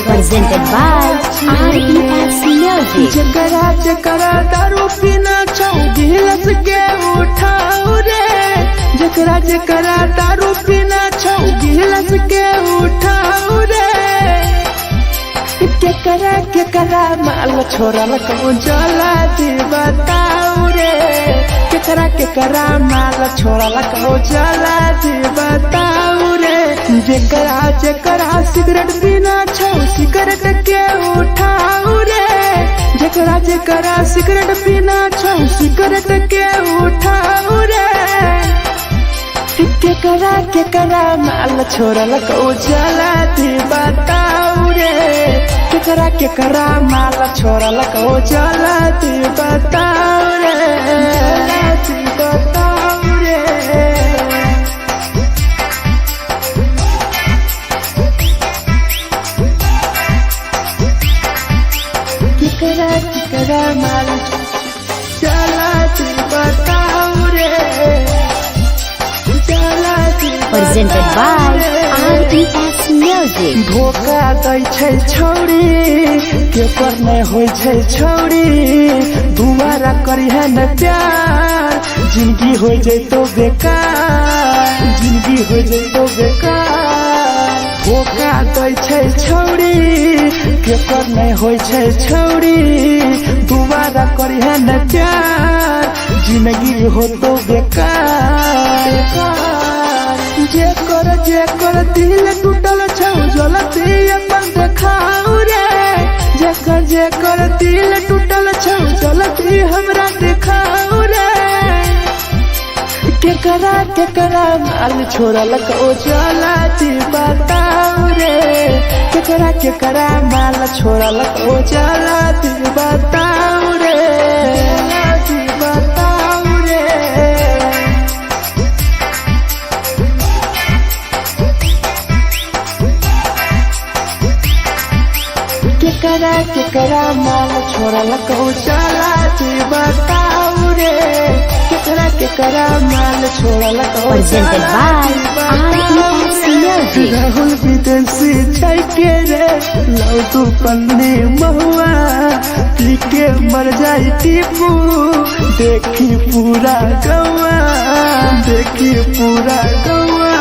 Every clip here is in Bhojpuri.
Presented by RES Music. जकरा जकरा दारू पीना छौ गिलास के उठाओ रे, जकरा जकरा दारू पीना छौ गिलास के उठाओ रे। केकरा माल छोड़ल कहूँ जला दी बताओ रे, केकरा माल छोड़ल कहूँ जला दी बताओ रे। जकरा सिगरेट पीना छौ सिगरेट के उठाओ रे, जकरा सिगरेट पीना छौ सिगरेट के उठाओ रे। केकरा माल छोड़ल कहूँ जला दी बताओ रे, केकरा माल छोड़ल कहूँ जला दी बताओ रे, जला दी बताओ रे। केकरा माल जला दी बताओ रे, जला दी। Presented by RES Music. धोखा दै छै छौरी केकर नहीं होय छै छौरी, दुबारा करिहे न प्यार जिंदगी हो जैतो बेकार, जिंदगी हो जैतो बेकार। धोखा दै छै छौरी केकर नहीं होय छै छौरी, दुबारा करिहे न प्यार जिंदगी हो तो बेकार। जेकर दिल टूटल छौ जलती अपन देखाओ रे, जेकर दिल टूटल छौ जलती हमरा देखाओ रे। केकरा माल छोड़ल कहूँ जला दी बताओ रे, केकरा माल छोड़ल कहूँ जला दी बताओ रे, जला दी बताओ रे। केकरा माल छोड़ल कहूँ जला दी बताओ रे, केकरा माल छोड़ल कहूँ Presented by RES Music. Rahul विदेशी छै के रे लौ तू पन्नी महुआ, पी के मर जाई टीपू देखी पूरा गौआ, देखी पूरा गौआ।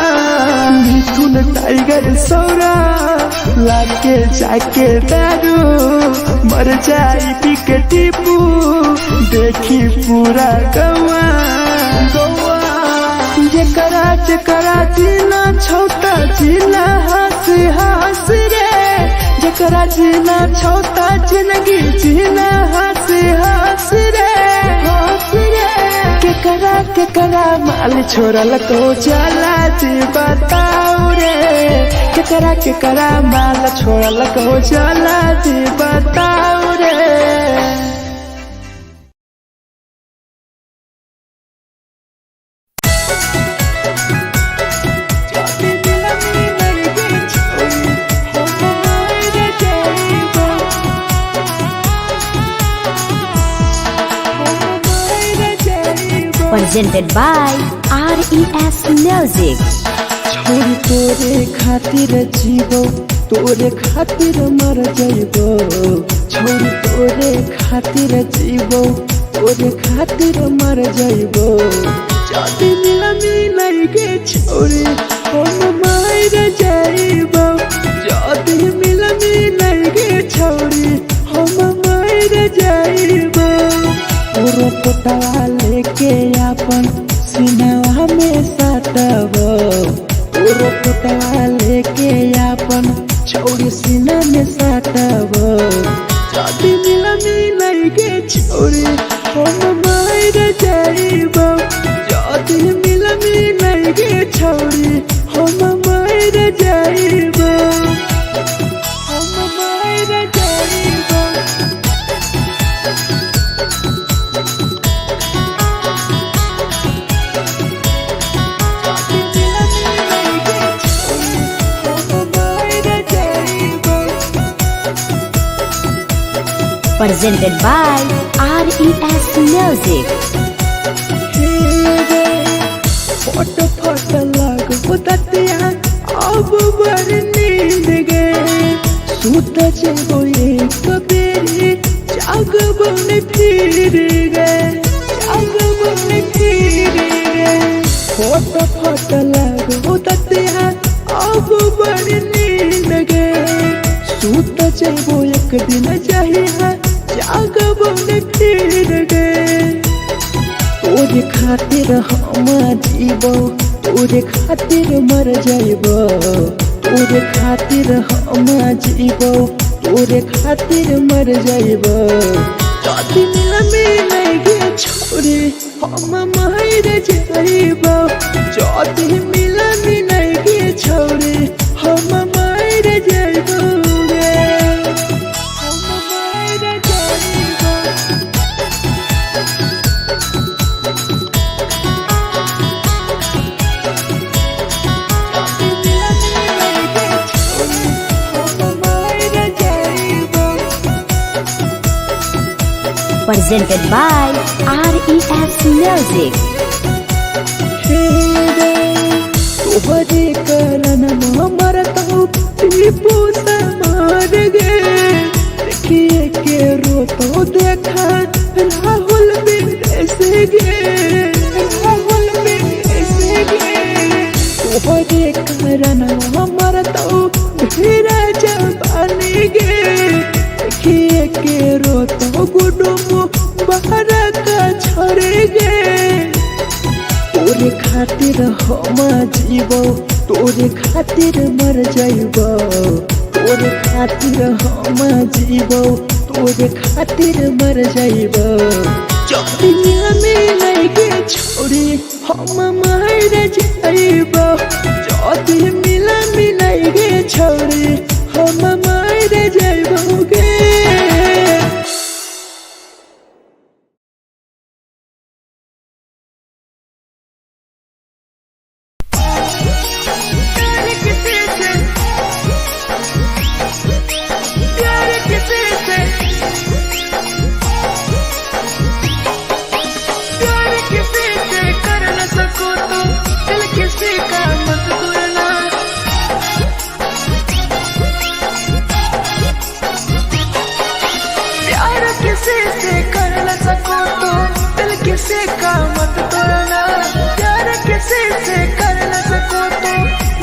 मिथुन टाइगर सौरा लाके जाके दारू मर जाई पी के टीपू देखी पूरा गौआ, गौआ। जकरा जीना छौता जीना हंसी हंसी रे, जकरा जीना छौता जिंदगी जीना हंसी हंसी रे, हंसी रे। केकरा माल छोड़ल कहूँ जला दी बताओ रे, केकरा माल छोड़ल कहूँ जला दी बताओ रे। Presented by RES Music. छोरी तोरे खातिर जीवो तोरे खातिर मर जइबो, छोरी तोरे खातिर जीवो तोरे खातिर मर जइबो। जाति मिलनी नहीं गे छोरी हम मर जइबो, जाति मिलनी नहीं गे छोरी हम मर जइबो। तोरो पोटवा लेके अपन सीनवा में सटबो, तोरो पोटवा लेके अपन छौरी सीना में सटबो। जाति मिलनी नहीं गे छोरी हम मर जइबो, जाति मिलनी नहीं गे छोरी हम मर जइबो, हम मर जइबो। जाति मिलनी नहीं गे छोरी Presented by RES Music. फोट फोट लाग बुततिया अब बर नींद गए सूत जेबो एक बेरी जाग बन फिर गए फोट फोट लाग बुततिया अब बर नींद गए सूत जेबो एक दिन चाहिए जाग बन फिर गए तोरे खातिर हम जीबो तोरे खातिर मर जाइबो तोरे खातिर हम जीबो तोरे खातिर मर जाइबो जदी मिल गे छोरे हम मर जाइबो जदी मिल गे छोरे हम मर जाइबो Presented by RES Music. तोहरे कारण हमर तो टीपू समार गे देखिए के रोतो देखा राहुल विदेश गे तोहरे कारण हमर तो ढेरा जवानी गे देखिए के रोतो गुडुमो बाहर का छोड़े गे तोरे खातिर हम जीबो तोरे खातिर मर जाइबो तोरे खातिर हम जीबो तोरे खातिर मर जाइबो जदी मिल गे छोरे हम मर जाइबो जदी मिल गे छोरे हम मर जाइबो गे किसी का मत तोड़ना प्यार किसी से कर न सको तो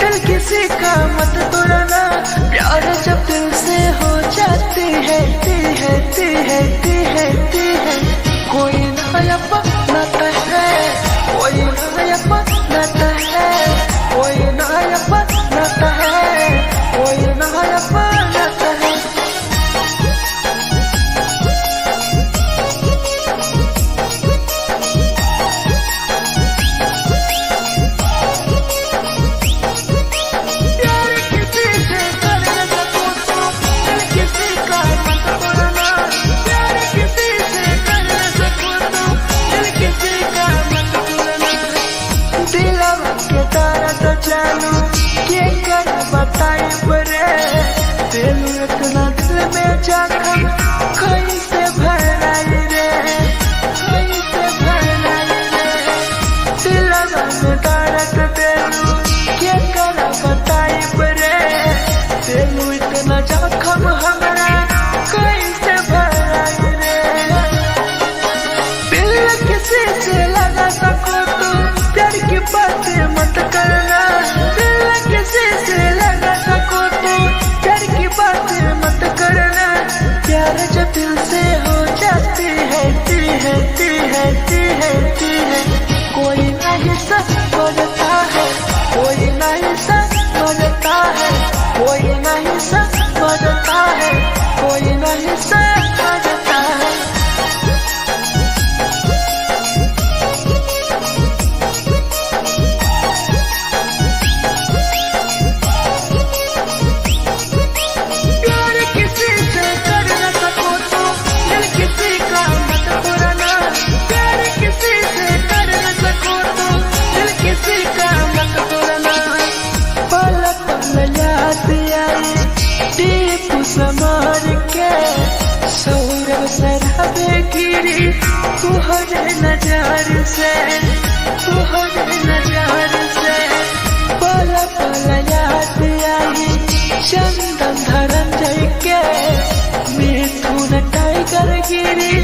दिल किसी का मत तोड़ना प्यार जब दिल से हो जाती है कोई नया बनाता है कोई नया बनाता है कोई नया बनाता है कोई नया बनाता है इतना दिल में जाकर कहीं से भराई रे कैसे भराई रे दिल में दर्द देलू क्या कर बताई रे देलू इतना जख्म हमारा कैसे भराई रे दिल किसी से लगा सको तो प्यार की बातें मत करना दिल किसी से लगा सको तो प्यार की बातें मत करना प्यार जब दिल से गिरी तुहरे नजर से, तुहरे नजर से। पल पल याद आई चंदन धरंजय के, मिथुन टाइगर गिरी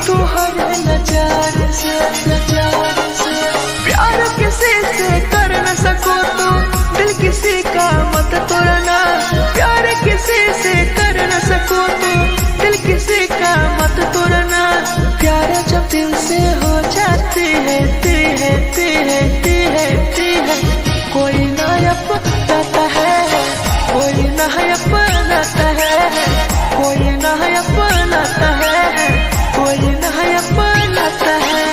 तुहरे नजर से, नजर से। प्यार किसी से कर न सको तो दिल किसी का मत तोड़ना, प्यार किसी से कर न सको तो दिल किसी का मत तोड़ना। प्यार जब दिल से हो जाती है ती है ती है ती है ती है, कोई ना अपनाता है, कोई ना अपनाता है, कोई ना अपनाता है, कोई ना अपनाता है।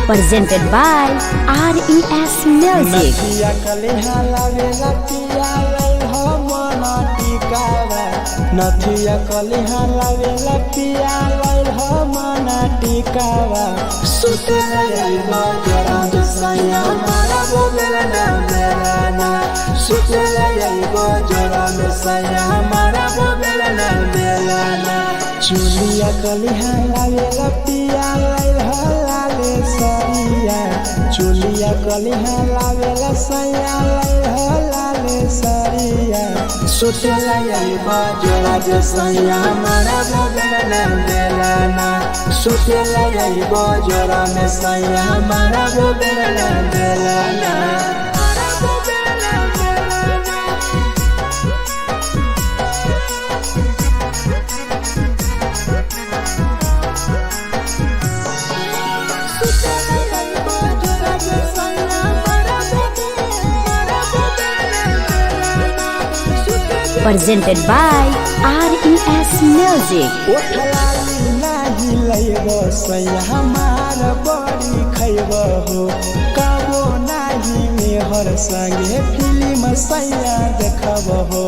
Presented by RES Music. नथिया कलिहा लावेला पिया लई हो मना टिकावा, नथिया कलिहा लावेला पिया लई हो मना टिकावा। सुते लई बजरा सैया मारा बोलेला ना मेरा ना, सुते लई बजरा सैया मारा बोलेला ना मेरा ना। चुलिया कलिहा लावेला पिया लई हो लाले सरिया, चुलिया कलिहा लावेला सैया लई हो लाले सरिया। सुते लई बजरा सैया मारा बोलेला ना मेरा ना, सुते लई बजरा सैया मारा बोलेला ना मेरा ना। Presented by RES Music. ओठलाली नाही लैबो सैया हमार बड़ी खैबो हो, कबो नाही मेहर संगे फिल्म सैया देखबो हो,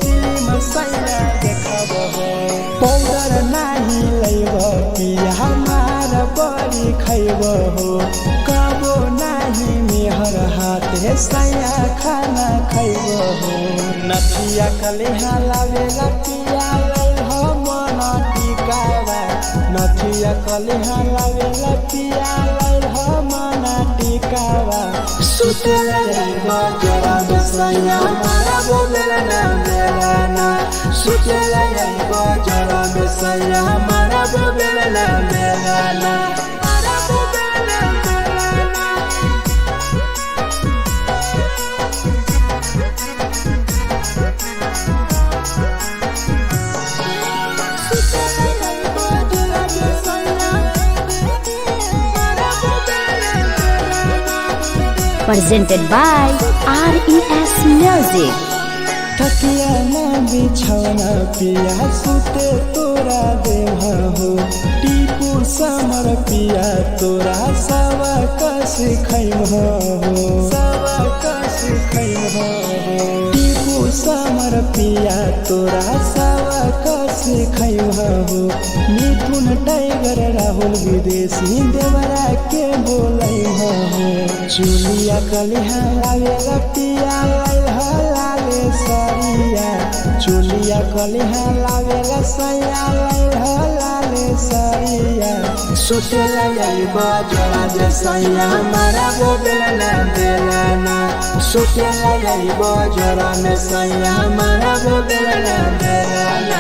फिल्म सैया देखबो हो। पाउडर नाही लैबो पिया हमार बड़ी खैबो हो, कबो नाही मेहर हाथे सैया खाना खैबो हो। नथिया कलिहा लावेला पिया लई हो मना टिकावा, नथिया कलिहा लावेला पिया लई हो मना टिकावा। सुते लई बजरा सैया मारा बोलेला ना मेरा ना, सुते लई बजरा सैया मारा बोलेला ना मेरा ना। Presented by RES Music. तकिया ना बिछौना पिया सुते तोरा देह हो, टीपू समर पिया तोरा सवा कस खैम हो, सवा कस खैम हो। टीपू समर पिया तोरा सवा कस खैम हो। मिथुन टाइगर राहुल विदेशी देवरा के बोलै हो। चुलिया कलिहा लावेला पिया लई हो लाले सरिया, चुलिया कलिहा लावेला सैया लई हो लाले सरिया। सुते लई बजरा सैया मारा बोलेला ना मेरा ना, सुते लई बजरा सैया मारा बोलेला ना मेरा ना।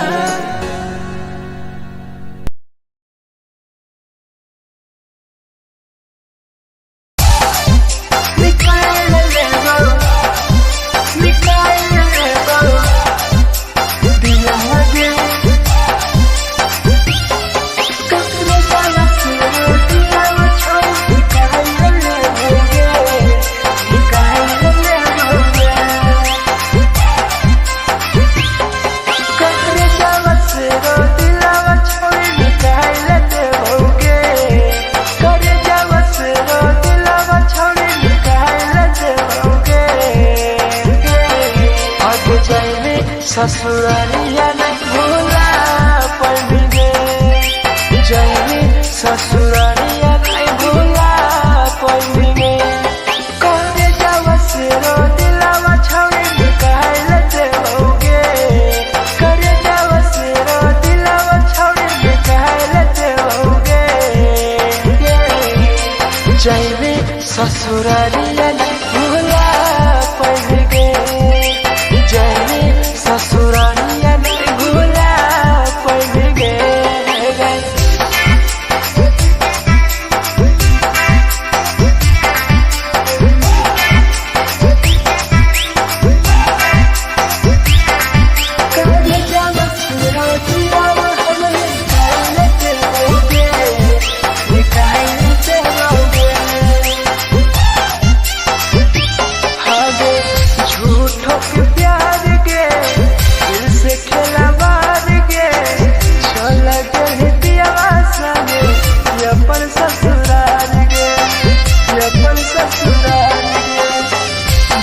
जाए ससुरारिया नहीं भूला पड़ेंगे, जाए ससुरारिया नहीं भूला पड़ेंगे। करे जावा से रो दिलावा छावे निकाल देओगे, करे जावा से रो दिलावा छावे निकाल देओगे। जाए ससुरारिया नहीं भूला पड़ेंगे, जाए ससुरारिया नहीं भूला पड़ेंगे।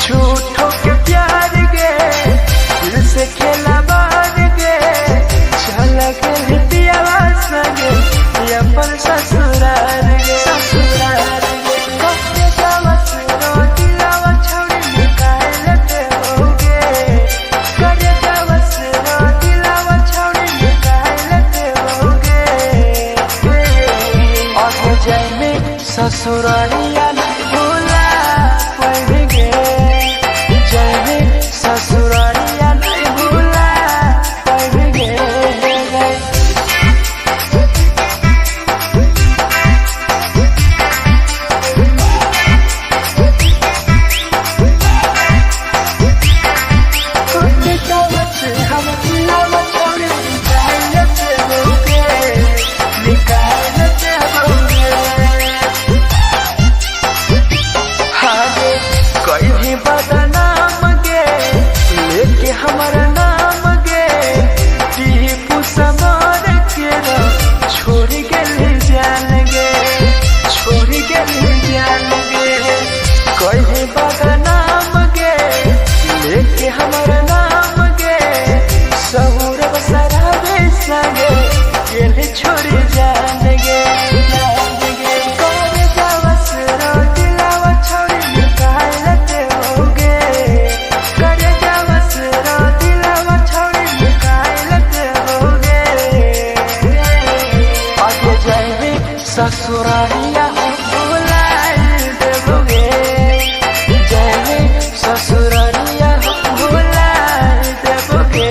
झूठों के प्यार गे दिल से खेला बार गे, चल के दियावा संगे अपन ससुराल गे, ससुराल गे। कटे जावा से रो दिलावा छावे निकाल देओगे, करे जावा से रो दिलावा छावे निकाल देओगे। और जाए ससुरारिया नहीं भूला पड़ेंगे, जाए ससुरारिया नहीं भूला पड़ेंगे। कोई भी बदनाम गे लेके हमारा नाम गे, टीपू समर के छोड़ गए जान गे, छोड़ गए जान गे। कोई भी बदनाम गे लेके हमारा नाम गे, सहूर बसरावे संगे गेले छोड़ जान गे, जान गे। करे जावा से रो दिलावा छोड़ निकाल देओगे, करे जावा से रो दिलावा छोड़ निकाल देओगे। आगे जाए ससुरारिया भूला देओगे, जाए ससुरारिया भूला देओगे।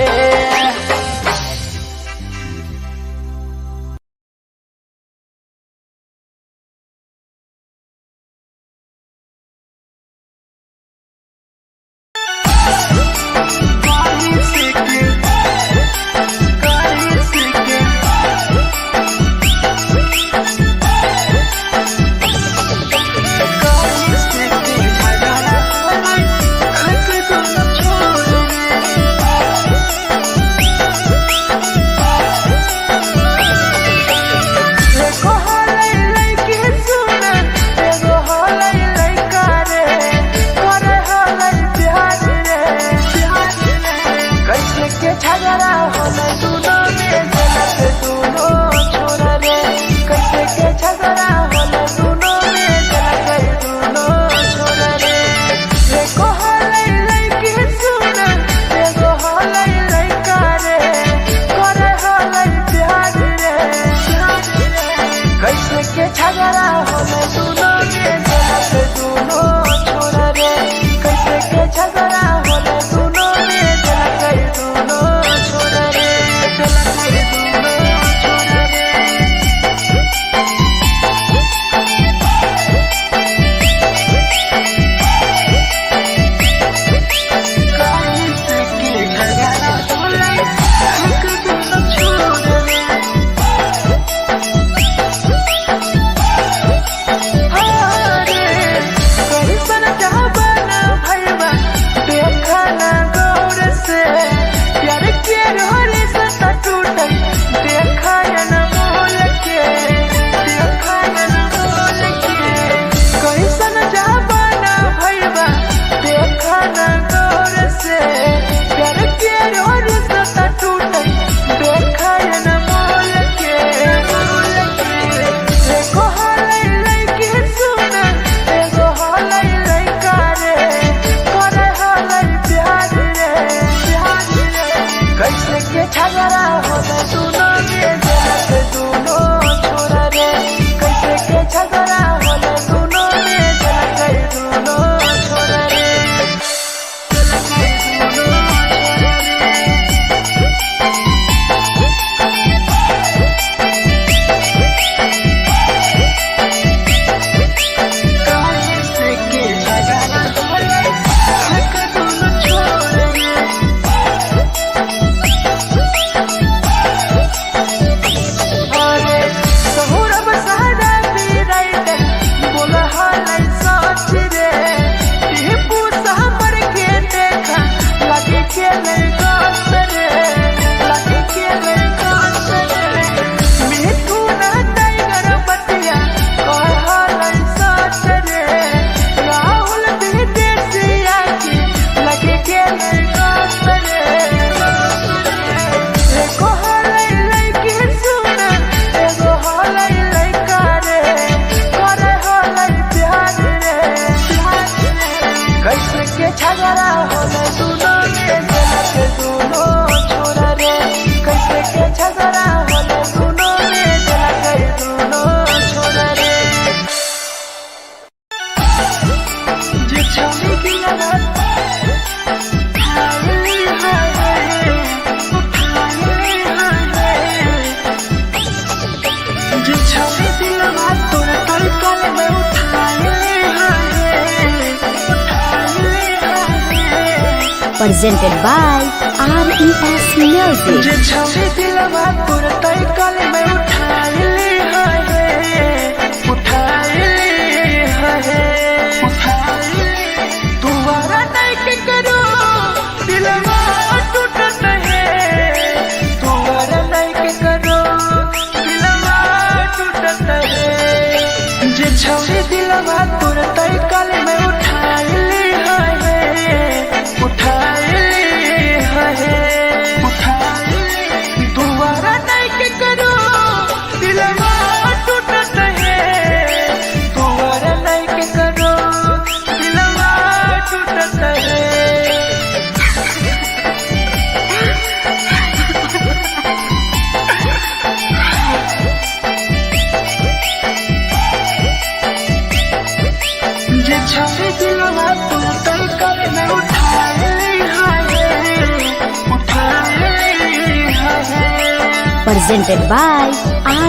झगड़ा होले दुनो में जला गई दुनो छोड़ रे। झगड़ा होले दोनों में जलत दोनों छोरा रे कैसे के झगड़ा होले दोनों में जलत दोनों छोरा रे झगड़ा होले दोनों में जलत दोनों छोरा रे कैसे के झगड़ा होले दोनों में जलत दोनों छोरा रे जे छवि दिया जे छवि दिया तोरा तलकल में उठाए presented by RES Music. जे छवि दिलवा तोर तई कल में उठाए तुम्हारा नहीं के करो दिलवा टूटत है तुम्हारा नहीं के करो दिलवा टूटत है जे छवि दिलवा तोर तई कल में उठाए दोबारा नहीं के करो दिलवा टूटत है दोबारा नहीं के करो दिलवा टूटत है जे छवि दिलवा तू तई कल में उठाए Presented by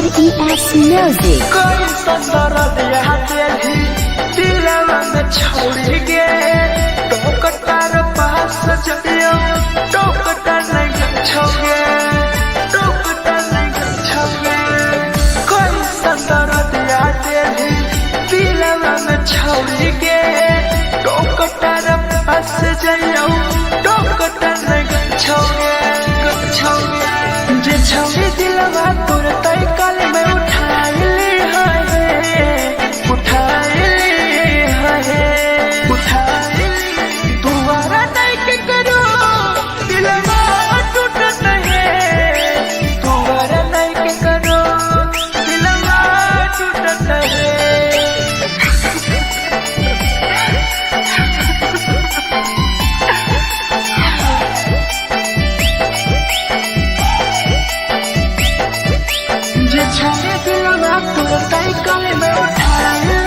RES Music. कोई संदर दिया तेरी दिलवा में छोड़ के टोकटार पास चलियो टोकटार नहीं छोगे टोकटार नहीं छोगे कोई संदर दिया तेरी दिलवा में छोड़ के टोकटार पास चलियो टोकटार नहीं छोगे जे छवि दिलवा तोर तई कल में उठाए दोबारा नहीं के करो दिलवा टूटत है दोबारा नहीं के करो दिलवा टूटत है छवि दिलवा तोर तई कल में उठाए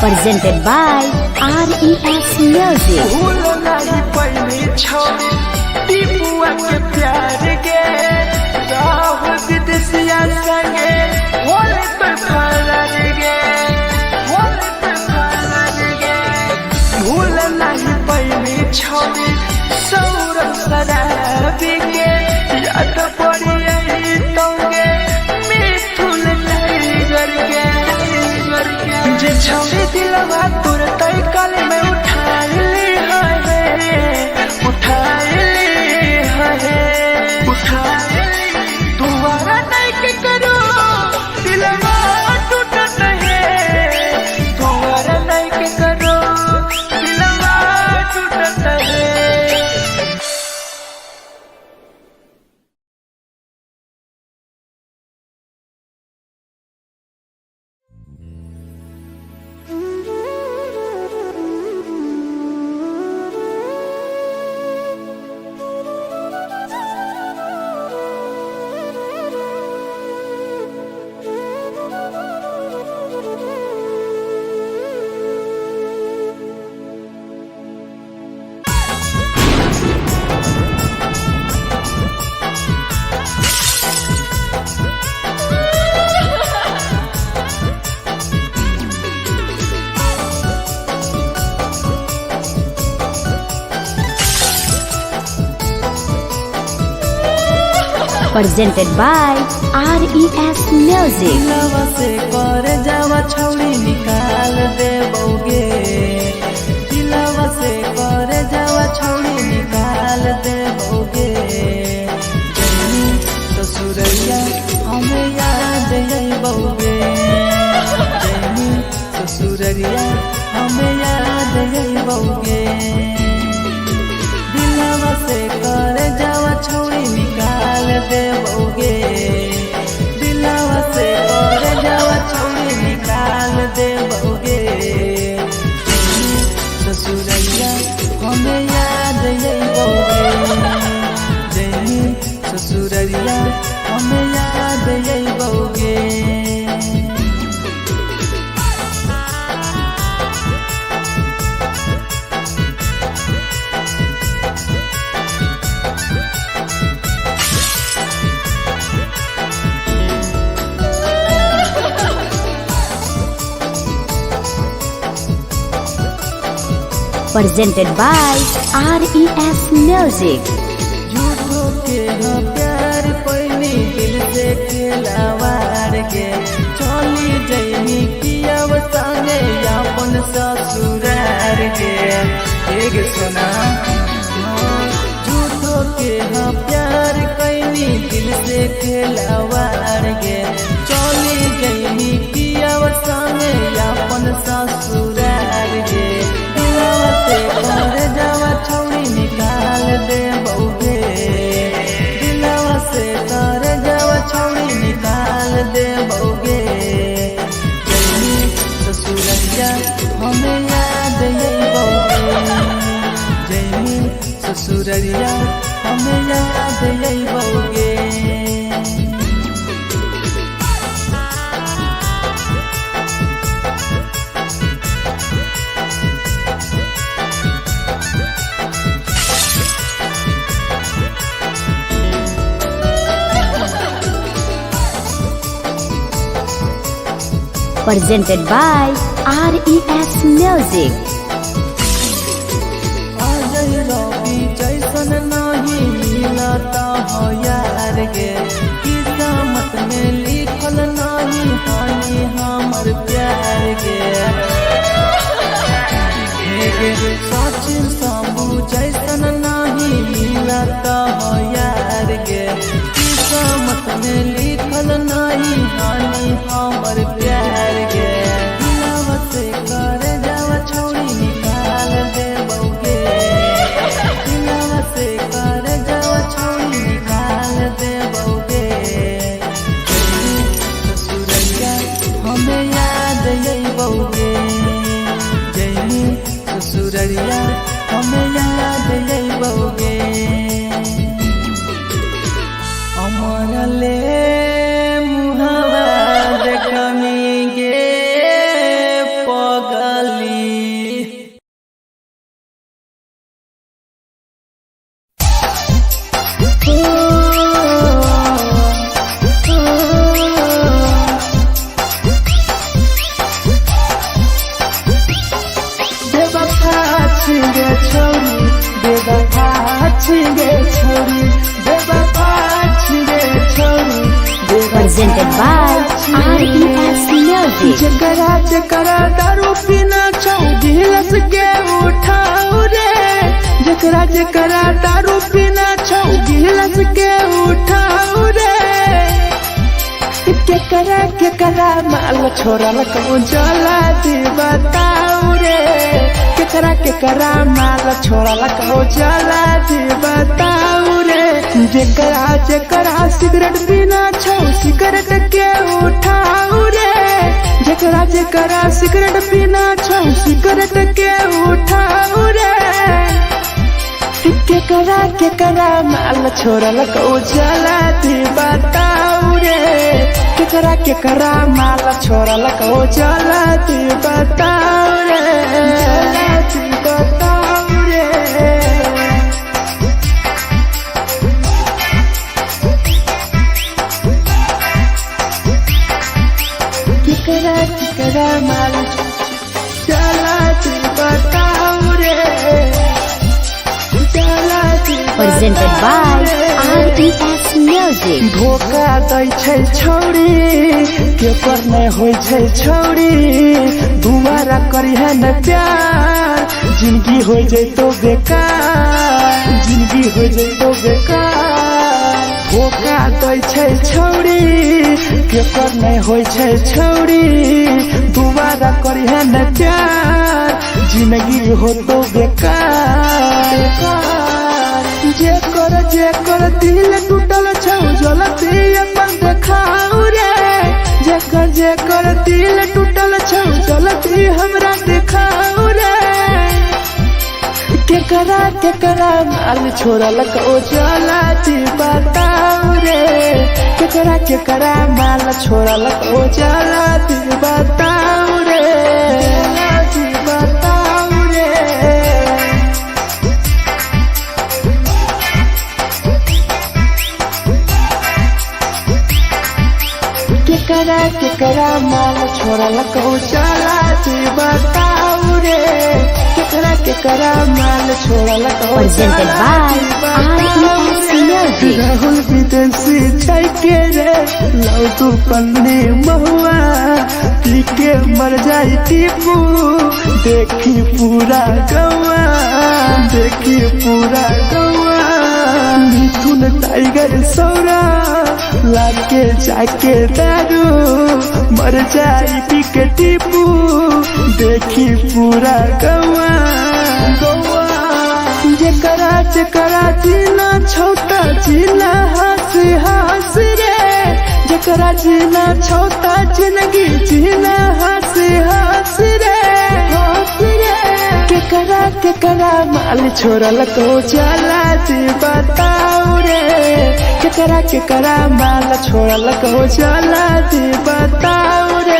Presented by RES Music. भूल नहीं पहली छवि टीपुआ के प्यार के राहुल विदेशिया संगे होले तो फरार गे भूल नहीं पहली छवि सौरभ शराबी के याद पड़ी यही तोगे मिथुन टाइगर के जे छवि दिलवा तोर तई कल में उठाए दोबारा नहीं के करो दिलवा टूटत है दोबारा नहीं के करो दिलवा टूटत है presented by RES Music. दिलवा से कर जावा छौड़ी निकाल देबोगे, दिलवा से कर जावा छौड़ी निकाल देबोगे। जैनी ससुरैया हमें याद अइबोगे, जैनी ससुरैया हमें याद अइबोगे। दिलवा से कर जावा छौड़ी निकाल देबोगे, दिलवा से कर जावा छौड़ी निकाल देबोगे। ससुरैया हमें याद अइबोगे, जैनी ससुरैया हमें याद अइबोगे। Presented by RES Music. झूठो के हाँ प्यार पैनी दिल से खिलावार के, चली जैनी पियाव संगे अपन ससुरार के। एक सुना झूठो के हाँ प्यार कैनी दिल से खिलावार के, चली जैनी पियाव संगे अपन ससुरार के। दिलवा से कर जावा छौड़ी निकाल देबोगे, दिलवा से कर जावा छौड़ी निकाल देबोगे। जैनी ससुरैया हमें याद अइबोगे, जैनी ससुरैया हमें याद अइबोगे। Presented by RES Music. Ajay रवि जैसन नहीं मिलता हो यार गे, किस्मत में लिखल नहीं हानि हमर प्यार गे। सचिन शंभू जैसन नहीं मिलता हो यार गे, किस्मत में लिखल नहीं हानि हमर प्यार गे। दिलवा से कर जावा छौड़ी निकाल देबोगे, दिलवा से कर जावा छौड़ी निकाल देबोगे। ससुरैया हमें याद अइबोगे, जैनी ससुरैया हमें याद अइबोगे। अमर ले मुहावा देखनी गे पगली। बेवफा छिगे छोरी, बेवफा छिगे छोरी, बेवफा छिगे छोरी। Presented by RES Music. जकरा जकरा दारू पीना छौ गिलास के उठाऊ रे, जकरा जकरा दारू पीना छौ गिलास के उठाऊ रे। केकरा केकरा माल छोड़ल कहूँ जला दी बताऊ रे, केकरा केकरा माल छोड़ल कहूँ जला दी बताऊ रे। जेकरा जेकरा सिगरेट पीना छौ सिगरेट के उठाऊ रे, जेकरा जेकरा सिगरेट पीना छौ सिगरेट के उठाऊ रे। केकरा केकरा माल छोड़ल कहूँ जला दी बताऊ रे, केकरा केकरा माल छोड़ल कहूँ जला दी बताऊ रे, जला दी बताऊ रे। केकरा केकरा माल जला दी बताऊ रे, जला दी Presented by RES Music. Music. धोखा दै छै छौरी केकर नै होइ छै छौरी दुबारा करिहे न प्यार जिंदगी हो जैतो बेकार जिंदगी हो जैतो बेकार धोखा दै छै छौरी केकर नै होइ छै छौरी दुबारा करिहे न प्यार जिंदगी हो तो बेकार जेकर दिल टूटल छौ जलती अपन देखाऊ रे जेकर दिल टूटल छौ जलती हमरा देखाऊ रे केकरा माल छोड़लक ओ जलती बताऊ रे केकरा माल छोड़लक ओ जलती बताऊ रे जलती बताऊ रे केकरा माल छोड़लक ओ जलती बताऊ रे केकरा माल छोड़लक ओ Presented by RES Music. Rahul विदेशी छै के रे लौ तू पन्नी महुआ पी के मर जाई टीपू देखी पूरा गौआ मिथुन टाइगर सौरा लाके जाके दारू मर जाई पी के टीपू देखी पूरा गौआ जेकरा जीना छोटा जीना हंस रे जेकरा जीना छोटा जिंदगी जीना हंस रे केकरा माल छोड़लक ओ जलती बताऊ रे केकरा माल छोड़लक ओ जलती बताऊ रे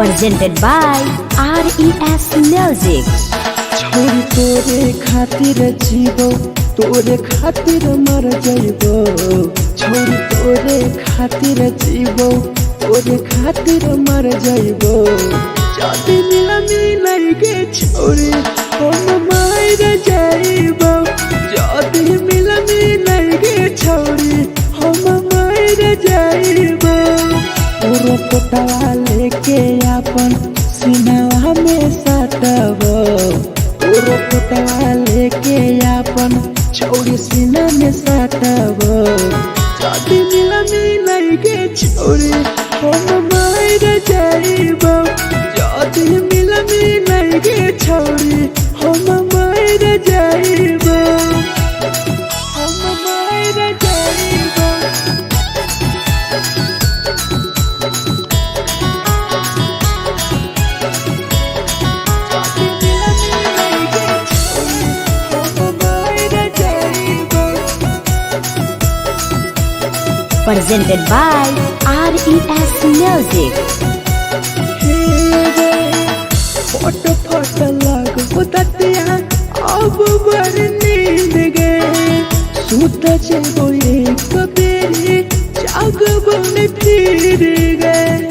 Presented by RES Music. छोरी तोरे खातिर जीवो तोरे खातिर मर जइबो छोरी तोरे खातिर जीवो तोरे खातिर मर जइबो जदी मिलई गे छोरी हम मर जइबो जदी मिलई गे छोरी हम मर जइबो पूरा पोटवा लेके अपन सीनावा में साटबो पूरा पोटवा लेके अपन छौरी सीना में साटबो जदी मिलई गे छौरी हम मर जइबो जदी मिलई गे छौरी हम मर जइबो हम मर जइबो Presented by RES Music. फट लागो ततिया अब बड़ नींद गए सूत जेबो एक बेरी जागबो ने फिर गए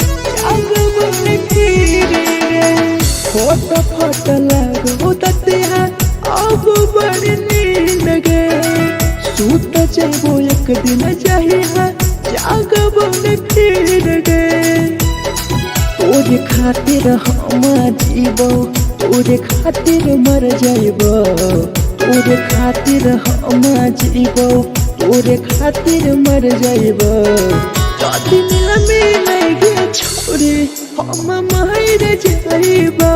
फट लागो ततिया अब बड़ नींद गए सूत जेबो एक दिन चाहिए जागबो ने फिर गए तोरे खातिर हम जीवो तोरे खातिर मर जइबो तोरे खातिर हम जीवो तोरे खातिर मर जइबो जदी मिलई गे छोरी हम मर जइबो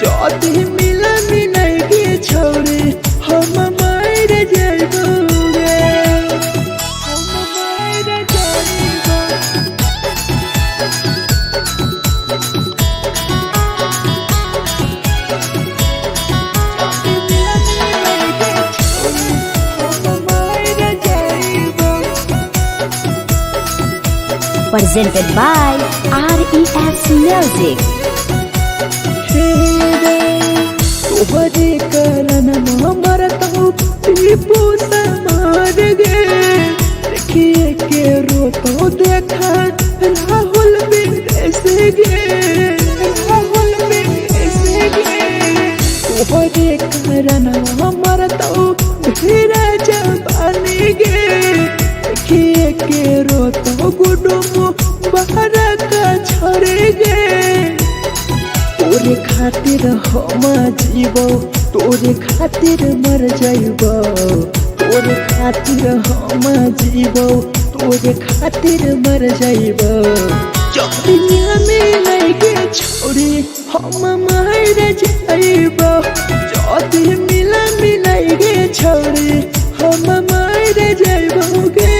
जदी मिलई गे छोरी हम मर जइबो हम मर जइबो Presented by RES Music. तोहरे कारण मरत हूँ टीपू समार गे देखिए के रो तो देखा राहुल विदेश गे राहुल विदेश गे तोहरे कारण हमर तो धीरे जवानी गे देखिए के रो तो गुडुम बाहर का छोड़ गे तोरे खातिर हम जीवो तोरे खातिर मर जाइबो तोरे खातिर हम जीवो तोरे खातिर मर जाइबो चौड़िया में लगे छोड़ी हम मर जाइबो जदी मिला मिलाइगे छोड़ी हम मर जाइबो गे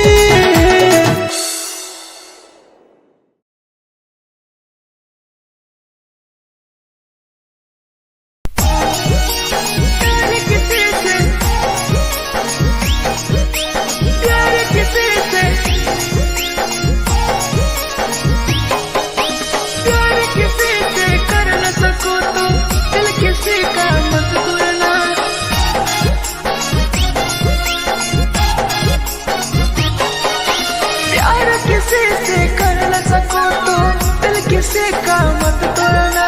किसी का मत तोड़ना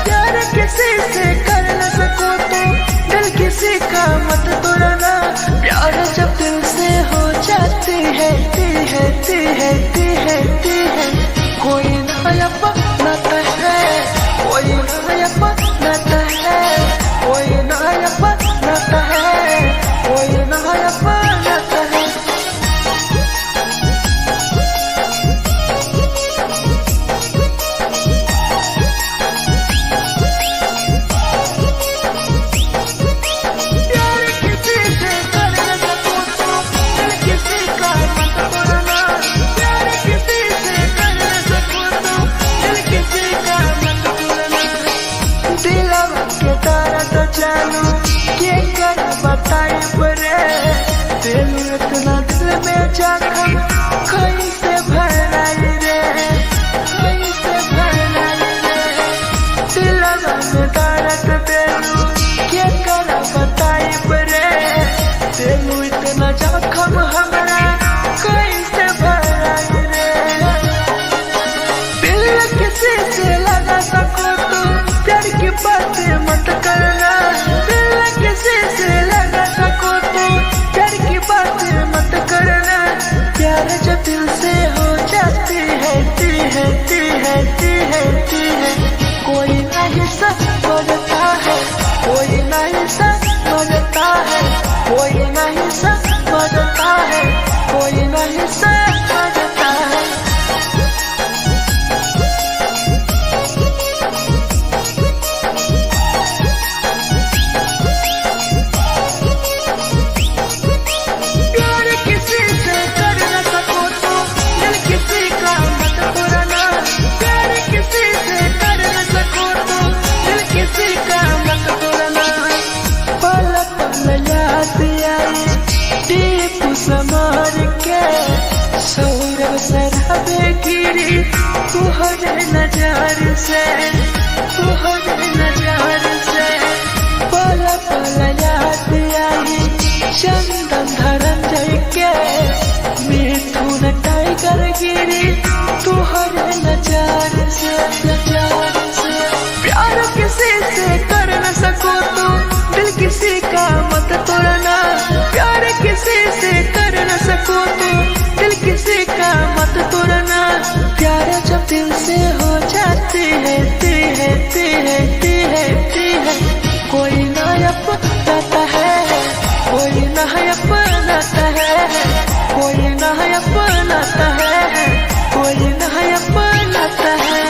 प्यार किसी से कर न सको तो दिल किसी का मत तोड़ना प्यार जब दिल से हो जाती है कोई नया बनाता है कोई नया बनाता है कोई नया बनाता है कोई नया बनाता है चालू के कर बताई परे दिल इतना दिल में जखम कैसे भराई रे कैसे भराई रे दिलवा में दर्द दिलू के कर बताई परे दिल इतना जखम हमरा कैसे भराई रे दिल किसी से लगा सको तो प्यार की बातें मत करना किसी से लगा सको तो प्यार की बातें मत करना प्यार जो दिल से हो जाती है कोई नहीं समझता है कोई नहीं समझता है कोई नहीं समझता है कोई नहीं समझता है समार के सौरव सरहबे गिरी तुहरे नजार से पला पला याद आई चंदन धरंजय के मिथुन टाइगर गिरी तुहरे नजार से प्यार किसी से कर न सको तो दिल किसी का मत तोड़ना प्यार किसी से कर न सको तो दिल किसी का मत तोड़ना प्यार जब दिल से हो जाती है कोई नया बनाता है कोई नया बनाता है कोई नया बनाता है कोई नया बनाता है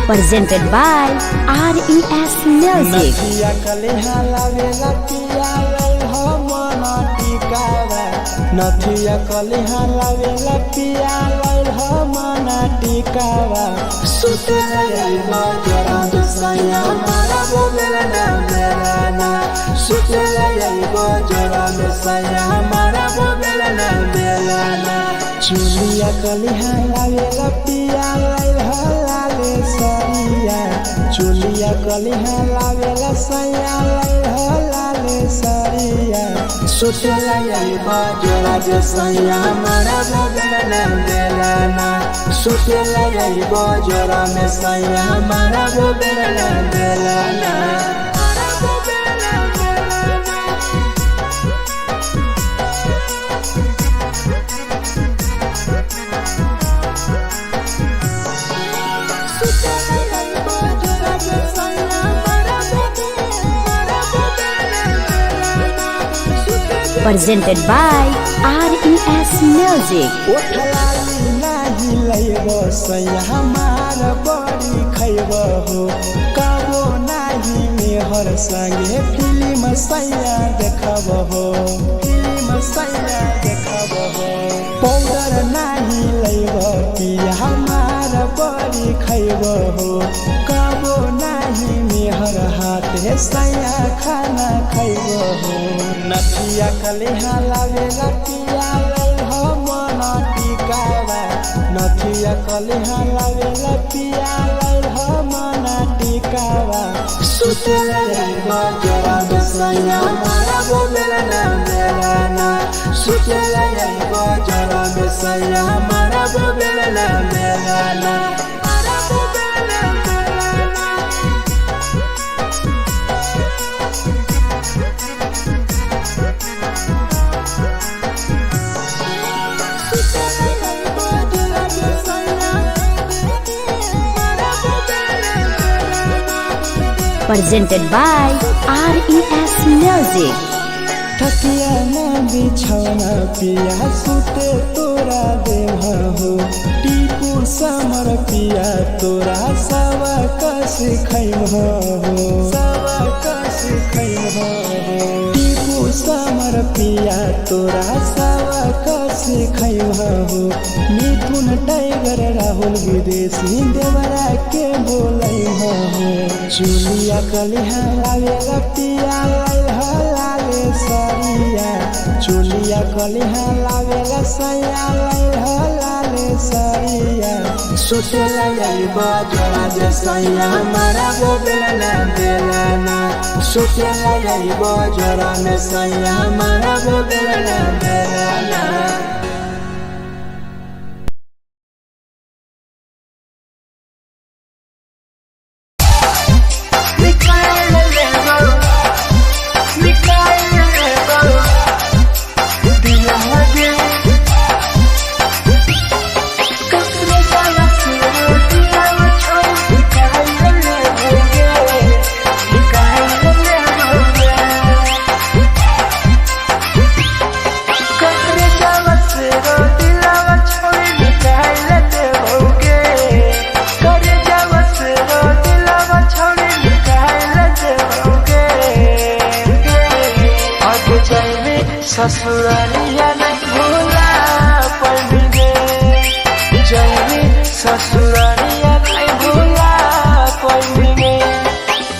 presented by RES Music. नथिया कलिहा लावेला पिया लैल मना टिकावा सुते लैबा जरा सैया मारा बोलेला ना बेलाना सुते लैबा जरा सैया मारा बोलेला ना बेलाना चुलिया कलिहा लावेला पिया लैल लाले सरिया चुलिया कलिहा लावेला सैया लैल लाले सरिया सुते लैबा जरा सैया मारा बोलेला ना बेलाना सुते लैबा जरा सैया मारा बोलेला ना बेलाना Presented by RES Music. ओठलाली नाही लैब सैया हमार बड़ी खैब हो कबो नाही मेहर संगे फिल्म सैया देखब हो फिल्म सैया देखब हो पाउडर नाही लैब पिया हमार बड़ी खैब हो कबो नाही मेहर हाथे सैया खाना खैब हो नथिया कलिहा लावेला पिया लैल मना टिकावा नथिया कलिहा लावेला पिया लैल मना टिकावा सुते लैबा जरा सैया मारा बोलेला ना बेलाना सुते लैबा जरा सैया मारा बोलेला ना बेलाना Presented by RES Music. थकिया न बिछौना पिया सुते तोरा देह हो टीपू समर पिया तोरा सवा कस खैम हो सवा कस खैम हो टीपू समर पिया तोरा सवा कस खैम हो मिथुन टाइगर राहुल विदेशी देवरा के बोलै हो चुलिया कलिहा लावेला पिया लाले सरिया चुलिया कलिहा लावेला सैया लाले सरिया सुते लैबा जरा सैया मारा बोलेला ना बेलाना सुते लैबा जरा सैया मारा बोलेला ना बेलाना ससुरालिया नहीं भूला पड़ेंगे जाएंगे ससुरालिया नहीं भूला पड़ेंगे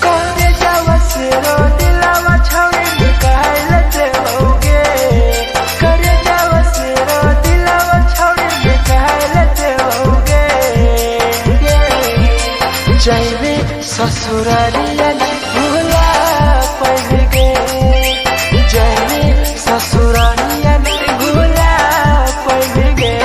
करे जावा से रो दिलावा छावे निकाल लेते होगे करे जावा से रो दिलावा छावे निकाल लेते होगे जाएंगे ससुरालिया नहीं भूला पड़ेंगे ससुरालिया नहीं भूला पड़ेंगे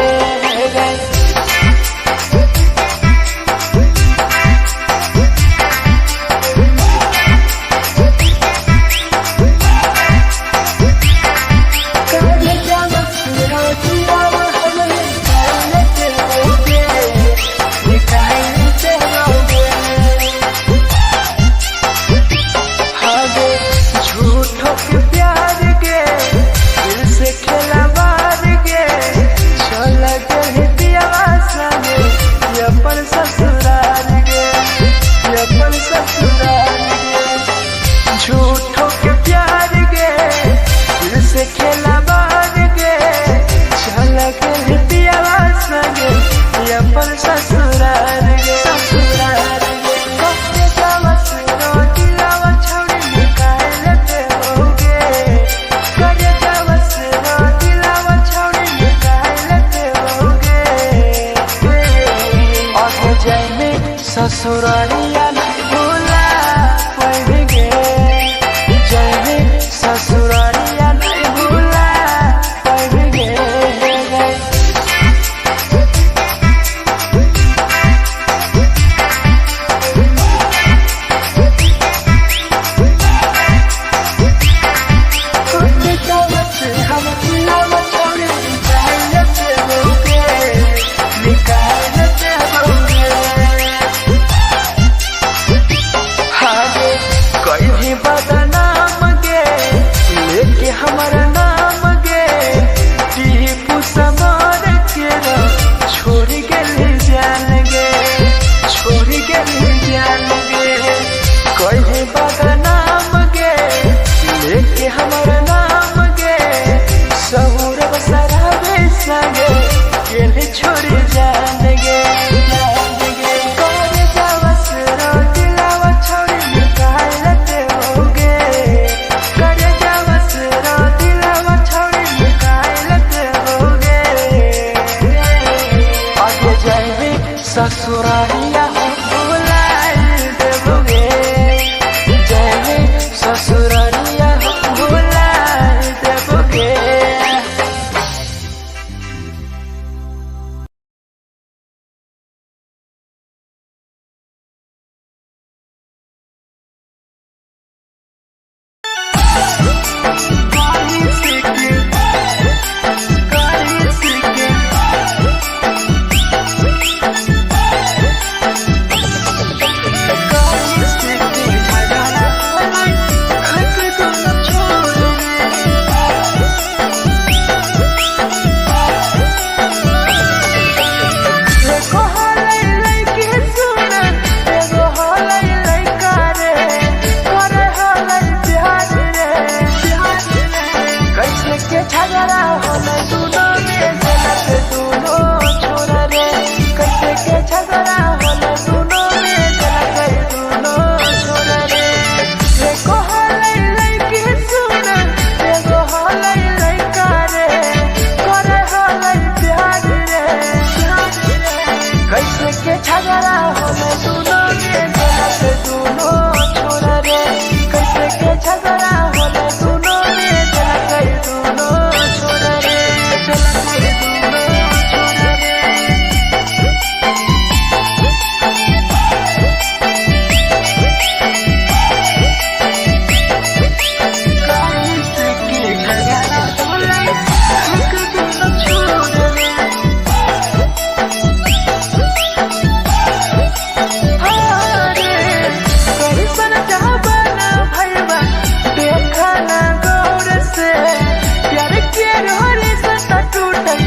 टूटे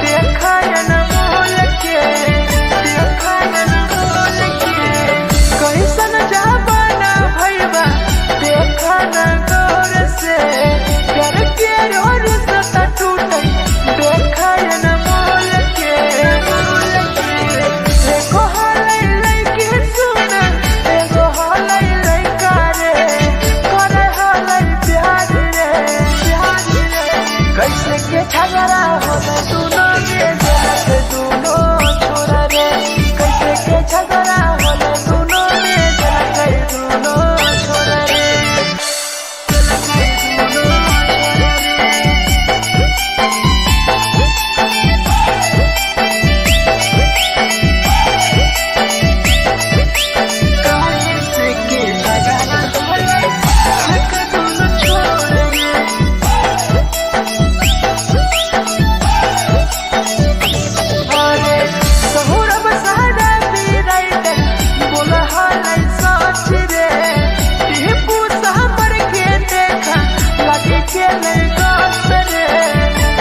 देखा न मोल के देखा न मोल के कैसन जाबाना भैया देखा न गौर से प्यार के रोर सता टूटे देखा न मोल के देखो हालै लैके सुन एगो हालै लैका रे करे हालै प्यार रे कैसे के झगड़ा होले दुनो के जलत दुनो छोरा रे कैसे के झगड़ा होले दुनो के जलत दुनो छोरा रे कैसे के झगड़ा होले दुनो छोरा रे अरे सहुरब सादा पीराइट बोला हालै सच रे टिपू सामर के देखा लगे के नहीं गास रे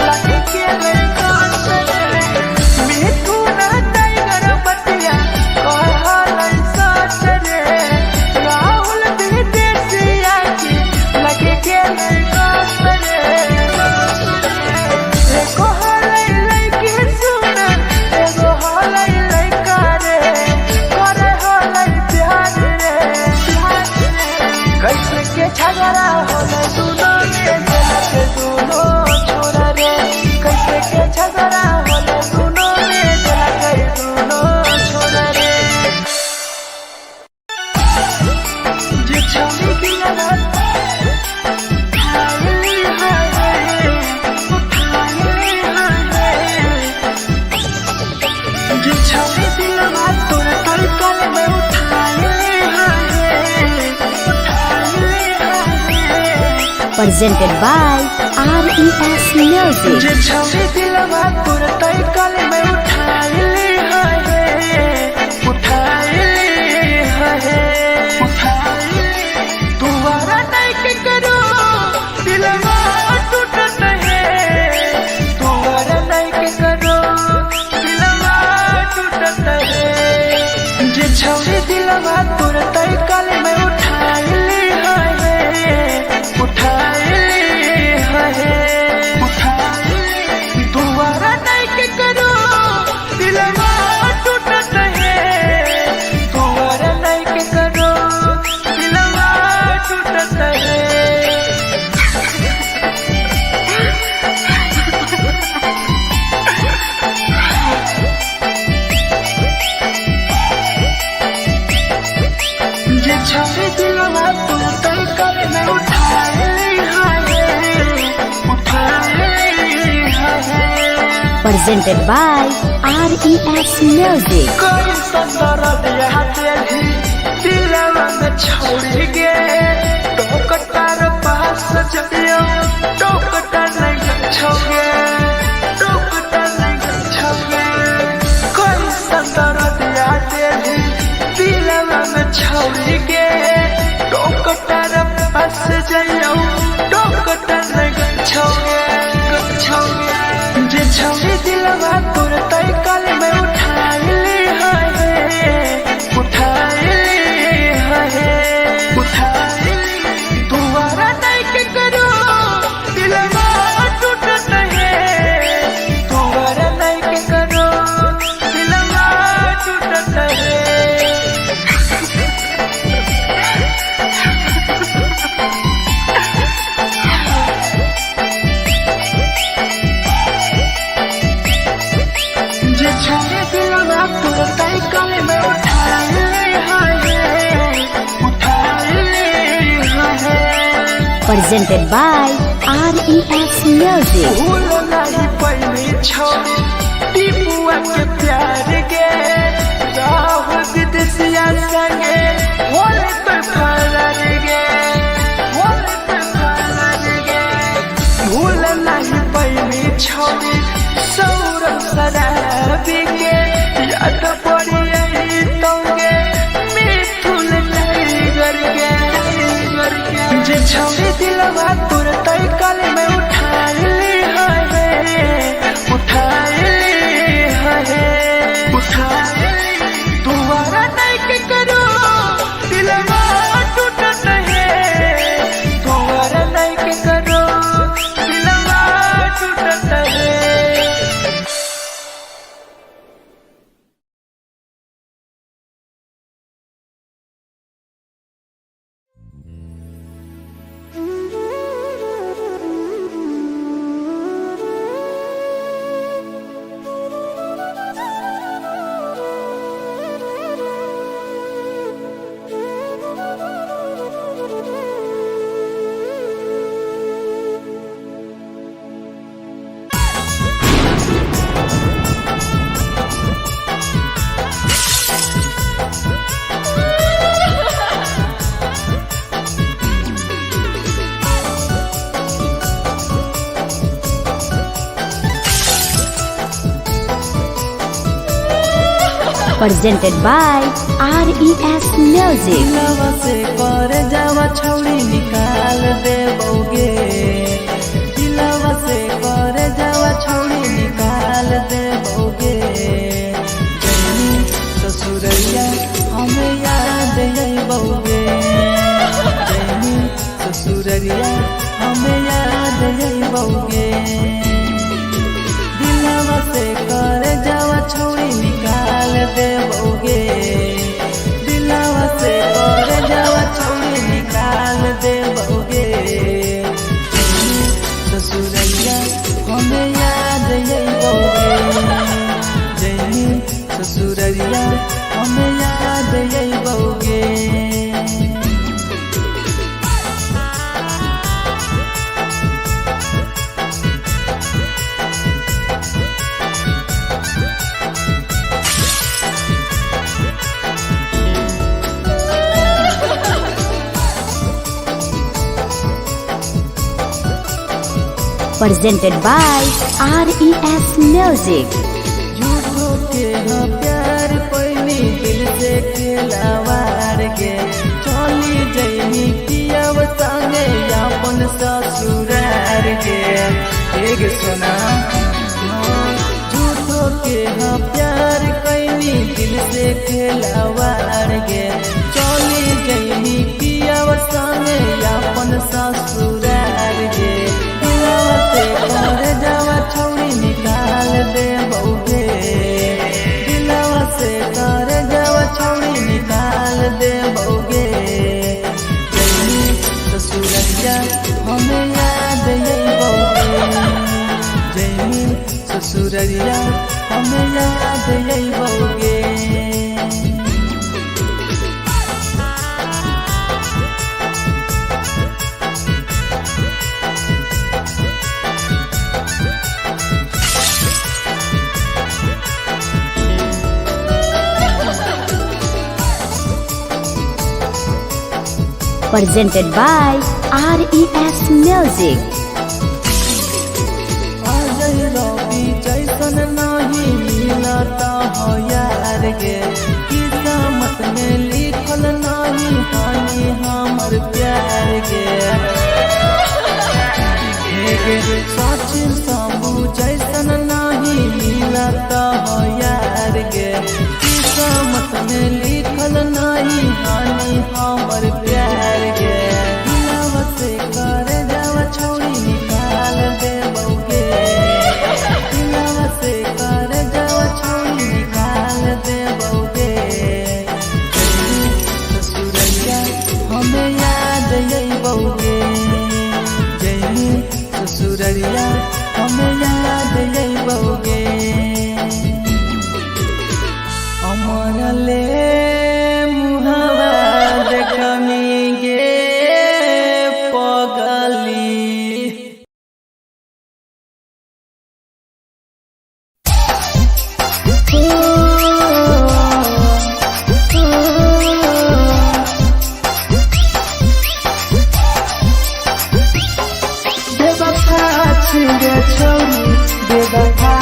लगे के नहीं गास रे मिठू ना टाइगर बतिया कह हालै सच रे राहुल विदेशिया की लगे के नहीं गास रे देखो हालै लैके सुन एगो हालै लैका रे करे हालै प्यार रे कैसे के झगड़ा होले दुनो के जलत दुनो छोरा रे कैसे के झगड़ा होले दुनो के जलत दुनो छोरा रे जे छौरी दिलवा उठाइली हाय उठाइली हाय जे छौरी दिलवा तोर तड़कल में उठाइली हाय उठाइली हाय presented by RES Music. जे छौरी दिलवा तोर तड़कल में उठाइली हाय उठाइली हाय उठाइली दुबारा नहीं के करो दिलवा टूटत है दुबारा नहीं के करो दिलवा टूटत है जे छौरी दिलवा तोर तड़कल में उठाइली हाय उठाइली हाय उठाइली दुबारा नहीं के करो दिलवा टूटत है दुबारा नहीं के करो दिलवा टूटत है जे छौरी दिलवा तोर तड़कल में उठाइली हाय उठाइली हाय Presented by RES Music. कोई संदर दिया तेरी दिलवा में छोड़ गे टोकटार पास जइयो टोकटार नहीं छोगे टोकटार नहीं छोगे कोई संदर दिया तेरी दिलवा में छोड़ गे टोकटार पास जइयो टोकटार नहीं छोगे छोगे जे छौरी दिलवा तोर तड़कल में उठाइली हाय उठाइली हाय उठाइली दुबारा नहीं के करो दिलवा टूटत है दुबारा नहीं के करो दिलवा टूटत है जे छौरी दिलवा तोर तड़कल में उठाइली हाय उठाइली हाय Presented by RES Music. भूल नहीं पैनी छौरी टिपुआ के प्यार गे राहुल विदेशिया संगे होले तो फरार गे होले तो फरार गे भूल नहीं पैनी छौरी सौरभ शराबी के याद पड़ी तोगे मिथुन टाइगर गे जे छौरी दिलवा तोर तड़कल में उठाइली हाय Presented by RES Music. दिलवा से कर जावा छौड़ी निकाल देबोगे, दिलवा से कर जावा छौड़ी निकाल देबोगे। जैनी ससुरैया हमें याद अइबोगे, जैनी ससुरैया हमें याद अइबोगे। दिलवा से कर जावा छौड़ी निकाल देबोगे, दिलवा से कर जावा छौड़ी निकाल देबोगे। ससुरैया हमें याद अइबोगे, जैनी ससुरैया हमें याद अइबोगे। Presented by RES Music. झूठो के हाँ प्यार पैनी दिल से खिलावार के, चली जैनी पियव संगे अपन ससुरार के। एक सुना झूठो के हाँ प्यार कैनी दिल से खिलावार के, चली जैनी पियव संगे अपन ससुरार के। दिलवा से कर जावा छौड़ी निकाल देबोगे, दिलवा से कर जावा छौड़ी निकाल देबोगे। जैनी ससुरैया हमें याद अइबोगे, जैनी ससुरैया हमें याद अइबोगे। Presented by RES Music. Ajay रवि जैसन नहीं मिलता हो यार गे, किस्मत में लिखल नहीं हानि हमर प्यार गे। सचिन शंभू जैसन नहीं मिलता हो यार गे, किस्मत में लिखल नहीं हानि हमर प्यार गे। दिलवा से कर जावा छौड़ी निकाल देबोगे, दिलवा से कर जावा छौड़ी निकाल देबोगे। ससुरैया हमें याद अइबोगे, जैनी ससुरैया हमें याद अइबोगे। अमर ले मुहावा देखनी गे पगली। बेवफा छिगे छोरी, बेवफा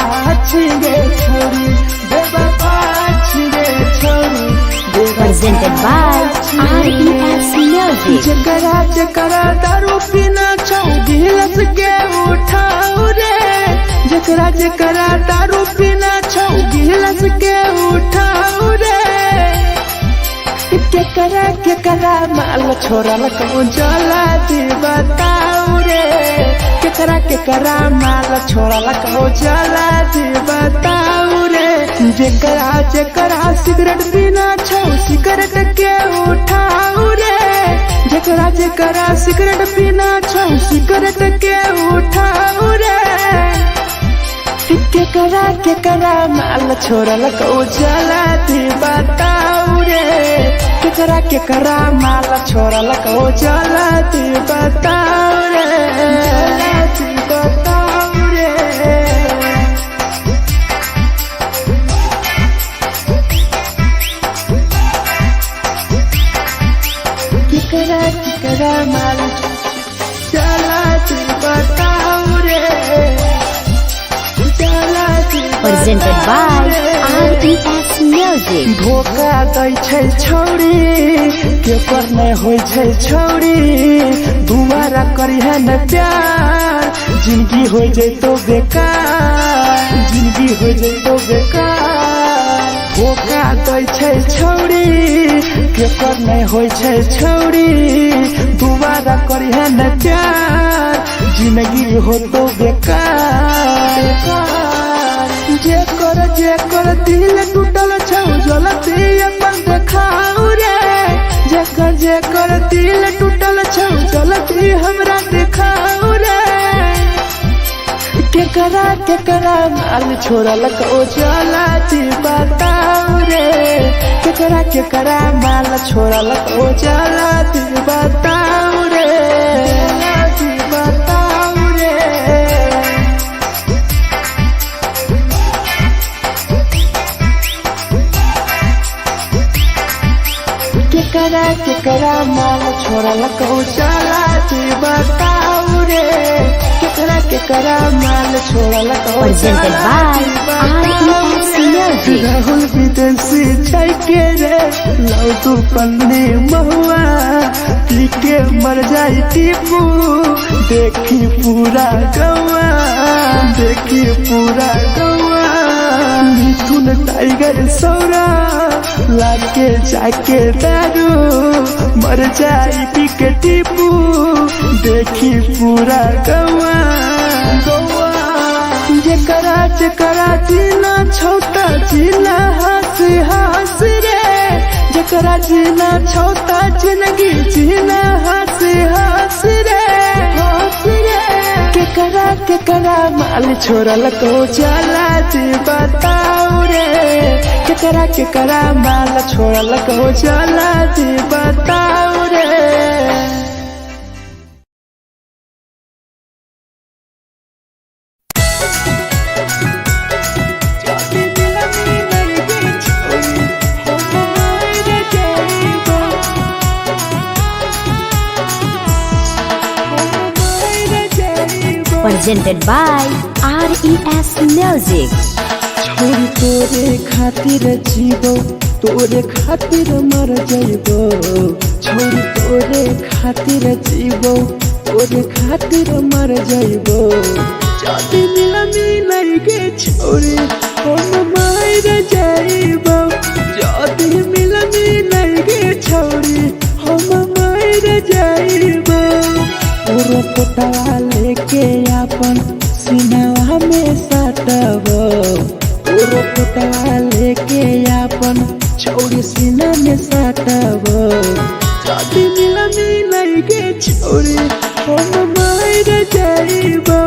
छिगे छोरी, बेवफा छिगे छोरी, Presented by RES Music. जकरा जकरा दारू पीना छौ गिलास के उठाओ रे, जकरा जकरा दारू पीना छौ गिलास के उठाओ रे। केकरा माल छोड़ल कहूँ जला दी बताओ रे, केकरा माल छोड़ल कहूँ जला दी बताओ रे। जेकरा सिगरेट पीना छौ सिगरेट के उठाओ रे, जेकरा सिगरेट पीना छौ सिगरेट के उठाओ रे। केकरा माल छोड़ल कहूँ जला दी बताओ रे, केकरा माल छोड़ल कहूँ जला दी बताओ रे, जला दी बताओ रे। केकरा माल जला दी बताओ रे, जला दी Presented by RES Music. Music. धोखा दै छै छौरी केकर नहीं होय छै छौरी दोबारा करिहे न प्यार जिंदगी हो जैतो बेकार जिंदगी हो जैतो बेकार धोखा दै छै छौरी केकर नहीं होय छै छौरी दोबारा करिहे न प्यार जिंदगी हो तो बेकार जेकर दिल टूटल छौ जलती अपन देखाऊ रे जेकर दिल टूटल छौ जलती हमरा देखाऊ रे केकरा माल छोड़ल को जलती बताऊ रे केकरा माल छोड़ल को जलती बताऊ रे बताऊ रे केकरा माल छोड़ल को चलाती बताऊ रे केकरा माल छोड़ल को Presented by RES Music. Rahul विदेशी छै के रे लौ तू पन्नी महुआ पी के मर जाई टीपू देखी पूरा गौआ देखी पूरा गौआ मिथुन टाइगर सौरा लाके जाके दारू मर जाई पी के टीपू देखी पूरा गौआ गौआ जेकरा जीना छोटा जीना हंस रे जेकरा जीना छोटा जिंदगी जीना हंस रे केकरा माल छोड़ल को चला जी बताऊ रे केकरा माल छोड़ल को चला जी बताऊ रे Presented by RES Music. छोरी तोरे खातिर जीवो तोरे खातिर मर जाइबो छोरी तोरे खातिर जीवो तोरे खातिर मर जाइबो जाति मिलमी नहीं के छोरी हम मर जाइबो जाति मिलमी नहीं के छोरी हम मर जाइबो पूरा पोटवा लेके अपन सीनावा में सटबो पूरा पोटवा लेके अपन छोरी सीना में सटबो जाति मिलमी नहीं के छोरी हम मर जाइबो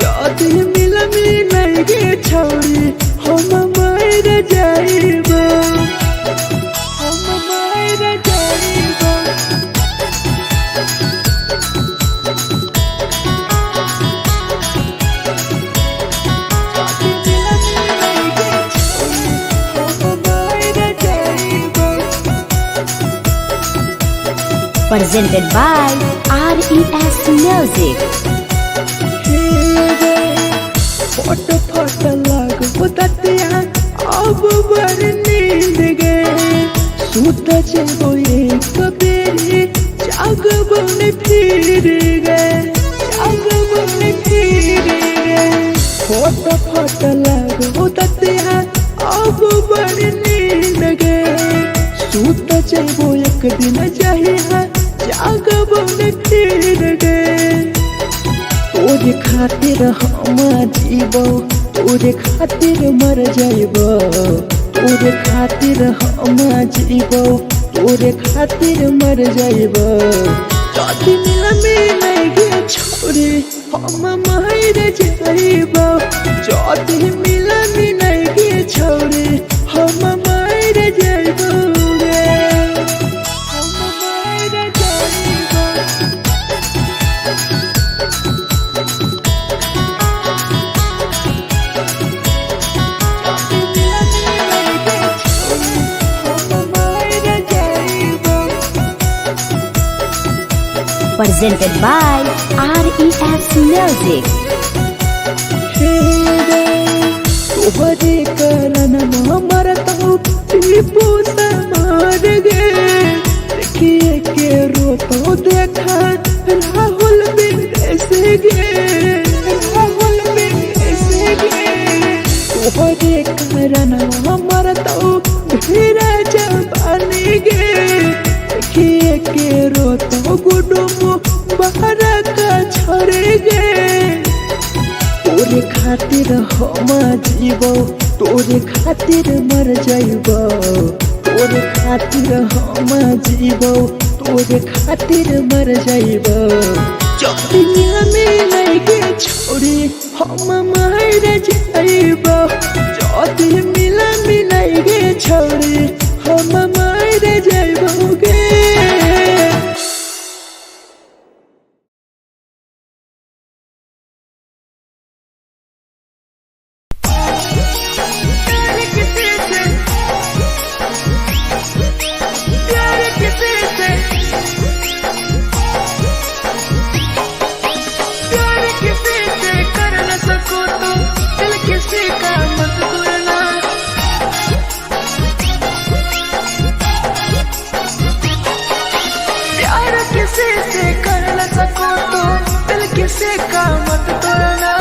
जाति मिलमी नहीं के छोरी हम मर जाइबो हम मर जाइबो Presented by RES Music. फोट लग बुततिया अब बर नींद गए सूत जेबो एक बेरी जागबो ने फिर गए जागबो ने फिर गए फोट लग बुततिया अब बर नींद गए सूत जेबो एक दिन चाहिए जागबो ने फिर गए तोरे खातिर हम जीवो तोरे खातिर मर जाइबो तोरे खातिर हम जीवो तोरे खातिर मर जाइबो जाति मिलमी नहीं गे छोरी हम मर जाइबो जाति मिलमी नहीं गे छोरी हम मर जाइबो रे हम मर जाइबो Presented by RES Music. तोहरे करन मरत हूँ टीपू समार गे देखिए के रो तो देखा राहुल विदेश गे राहुल विदेश गे तोहरे कारण हमर तो भीरा जवानी गे देखिए के रो तो गुडुम बहरा का छोड़े गे तोरे खातिर हम जीवो तोरे खातिर मर जाइबो तोरे खातिर हम जीवो तोरे खातिर मर जाइबो चौड़िया में लगे छोड़ी हम मर जाइबो चौड़ी मिला मिलाइगे छोड़ी हम मर जाइबो गे किसी का मत तोड़ना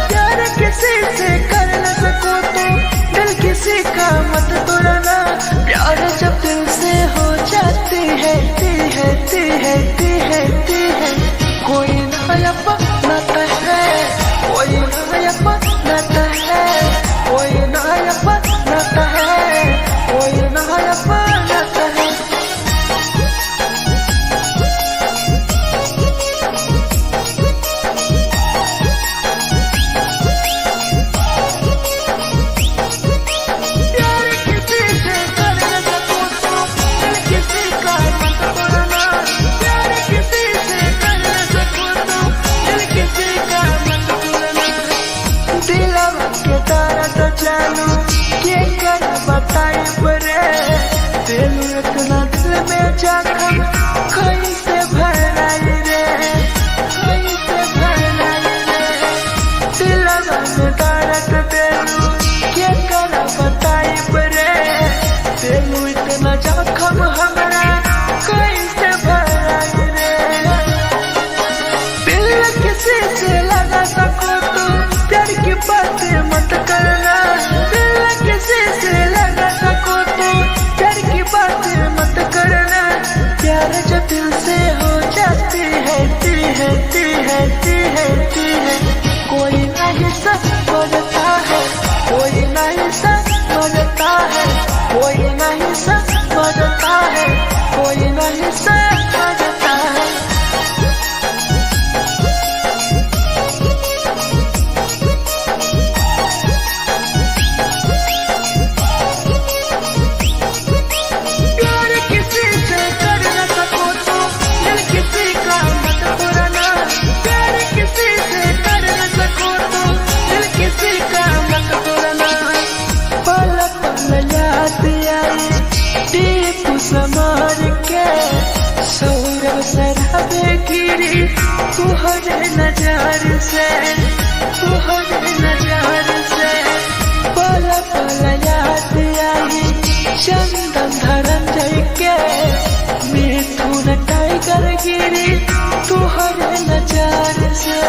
प्यार किसी से कर न सको तो दिल किसी का मत तोड़ना प्यार जब दिल से हो जाती है कोई नया बनाता है कोई नया बनाता है कोई नया बनाता है कोई नया बनाता है इतना दिल में जख्म कैसे भराई रे कैसे भराई रे दिलवा में दर्द देलू के कर बताई रे देलू इतना जख्म हमरा कैसे भराई रे दिल किसी से लगा सको तो प्यार की बातें मत करना दिल किसी से लगा सको तो प्यार की बातें मत करना प्यार जो दिल से हो जाती है कोई नहीं समझता है कोई नहीं समझता है कोई नहीं समझता है कोई नहीं समझता है समार के सौरभ सराबे गिरी तुहरे नजार से पल पल याद आई चंदन धरम जय के मिथुन टाइगर गिरी तुहरे नजार से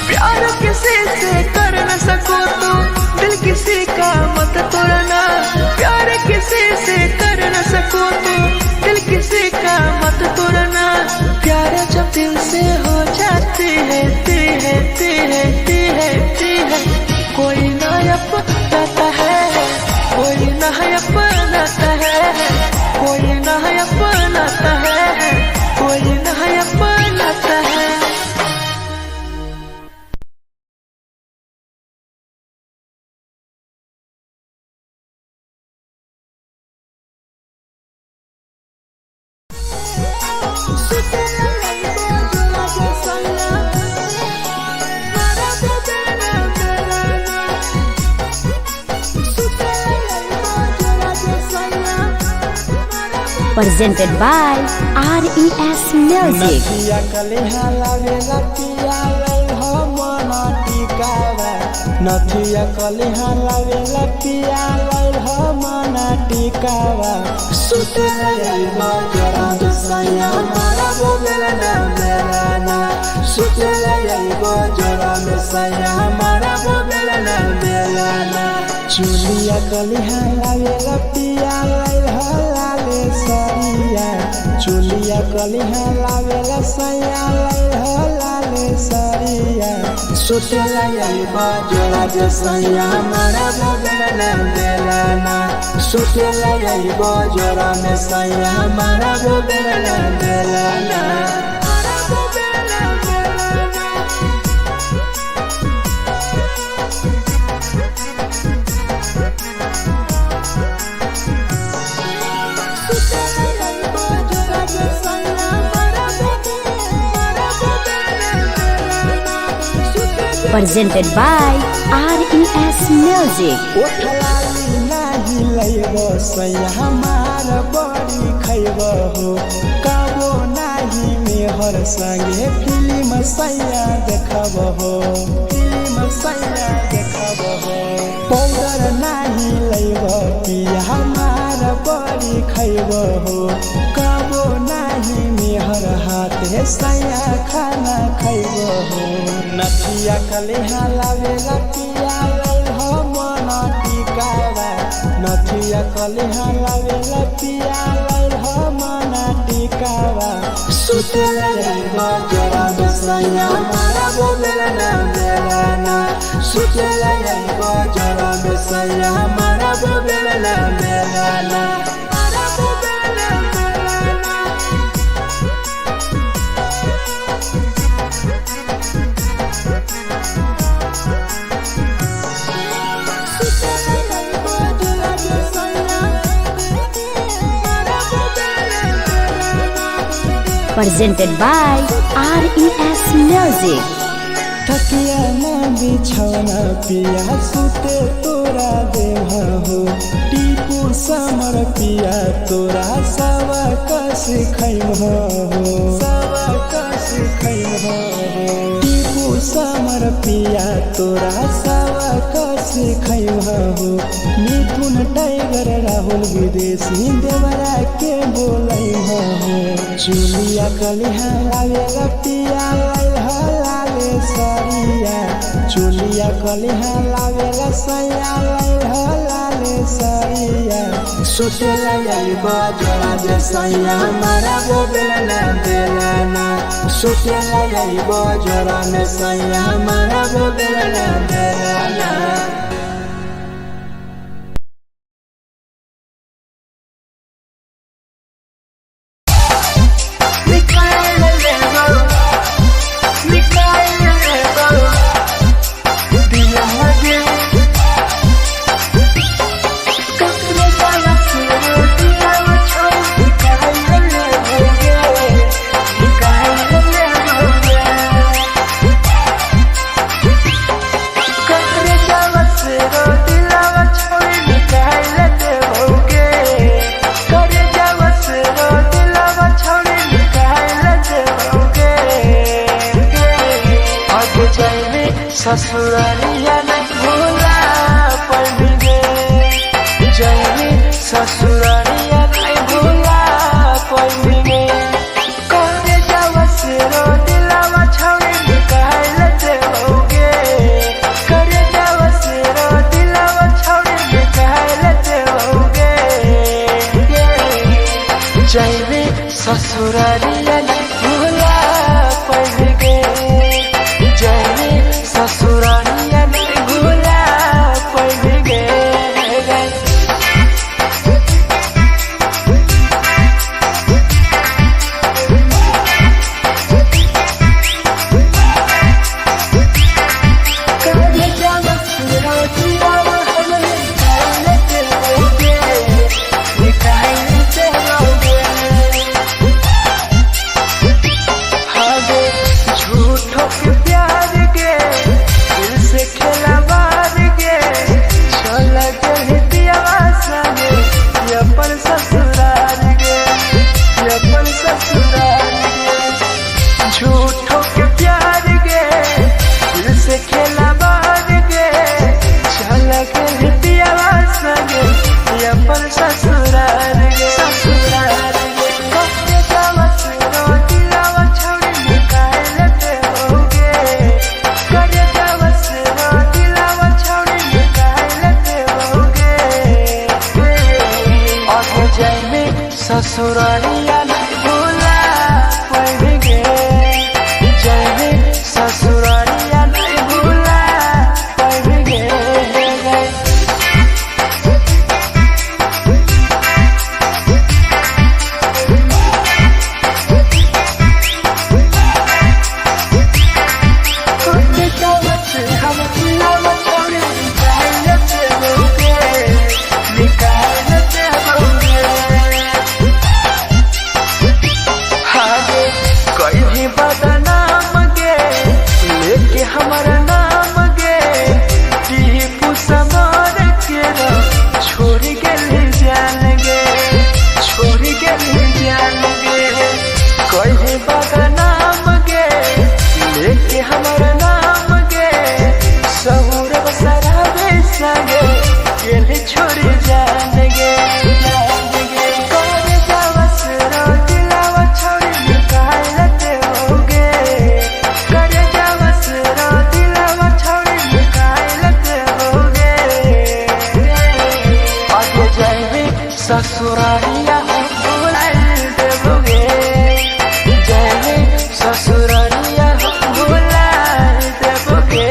प्यार किसी से कर न सको तो दिल किसी का मत तोड़ना प्यार किसी से कर न सको तो दिल किसी का मत तोड़ना प्यार जब दिल से हो जाती है कोई नया बनाता है कोई नया बनाता है कोई नया बनाता है कोई नया बनाता है Presented by RES Music. नकिया कलिहा लागे लकिया लई हो मन टिकावा नथिया कलिहा लावेला पिया लैल मना टिकावा सुते लैबा जरा सैया मारा बोलेला ना बेलाना सुते लैबा जरा सैया मारा बोलेला ना बेलाना चुलिया कलिहा लावेला पिया लैल लाले सरिया चुलिया कलिहा लावेला सैया लैल लाले सरिया सुते लैबा जरा सैया मारा बोलेला ना बेलाना सुते लैबा जरा सैया मारा बोलेला ना बेलाना Presented by RES Music. ओठलाली नाही लैब सैया हमार बड़ी खैब हो कबो नाही मेहर संगे फिल्म सैया देखब हो फिल्म सैया देखब हो पाउडर नाही लैब पिया हमार बड़ी खैब हो कबो नाही मेहर हाथे सैया खाना खैब हो नथिया कलिहा लावेला पिया लैल मना टिकावा नथिया कलिहा लावेला पिया लैल मना टिकावा सुते लैबा जरा सैया मारा बोलेला ना बेलाना सुते लैबा जरा सैया मारा बोलेला ना बेलाना Presented by RES Music. थकिया ना बिछौना पिया सुते तोरा देह हो टीपू समर पिया तोरा सवा कस खैम हो सवा कस खैम हो टीपू समर पिया तोरा सवा कस खैम हो मिथुन टाइगर राहुल विदेशी देवरा के बोलै हो चुलिया कलिहा लावेला पिया लैल लाले सरिया चुलिया कलिहा लावेला सैया लैल लाले सरिया सुते लैबा जरा सैया मारा बोलेला ना बेलाना सुते लैबा जरा सैया मारा बोलेला ना बेलाना ससुरारिया नहीं भूला पड़ेंगे जैनी ससुरारिया नहीं भूला पड़ेंगे करे जावा से रो दिलावा छावे निकाल देओगे करे जावा से रो दिलावा छावे निकाल देओगे जैनी ससुरारिया नहीं भूला पड़ेंगे जैनी ससुरारिया नहीं भूला पड़ेंगे ससुरालिया नहीं भूला पाएंगे, जाएंगे ससुरालिया नहीं भूला पाएंगे। हमारा नाम गे टीपू समर के छोड़ गए जान गे, छोड़ गए जान गे। कहीं बदनाम गे लेके हमारा नाम गे, सहूर बसरावे संगे गेले छोड़ जान गे। ससुरालिया भुला देबोगे, जाएंगे ससुरालिया भुला देबोगे।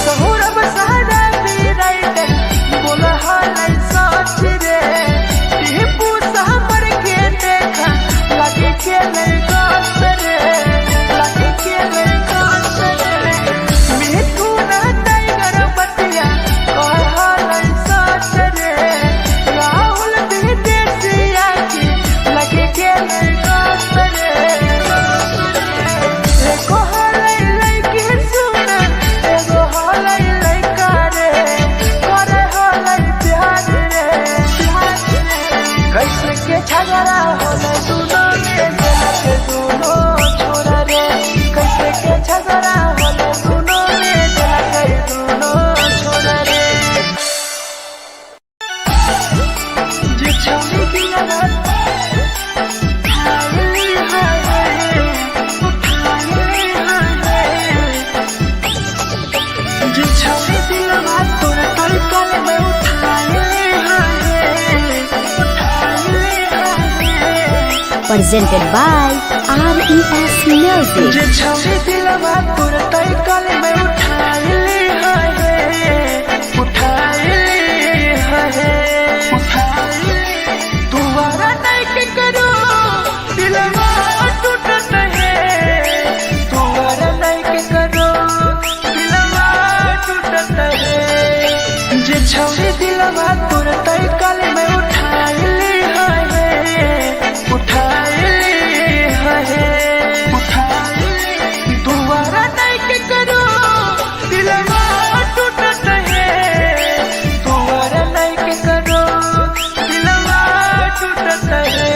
सहूर बसा presented by RES Music. जे छवि दिलवा तोर तय कल में उठाइली है दुबारा नहीं के करो दिलवा टूटत है दुबारा नहीं के करो दिलवा टूटत है जे छवि दिलवा तोर तय कल में उठाइली है दुबारा नहीं के करो दिलवा टूटत है दुबारा नहीं के करो दिलवा टूटत है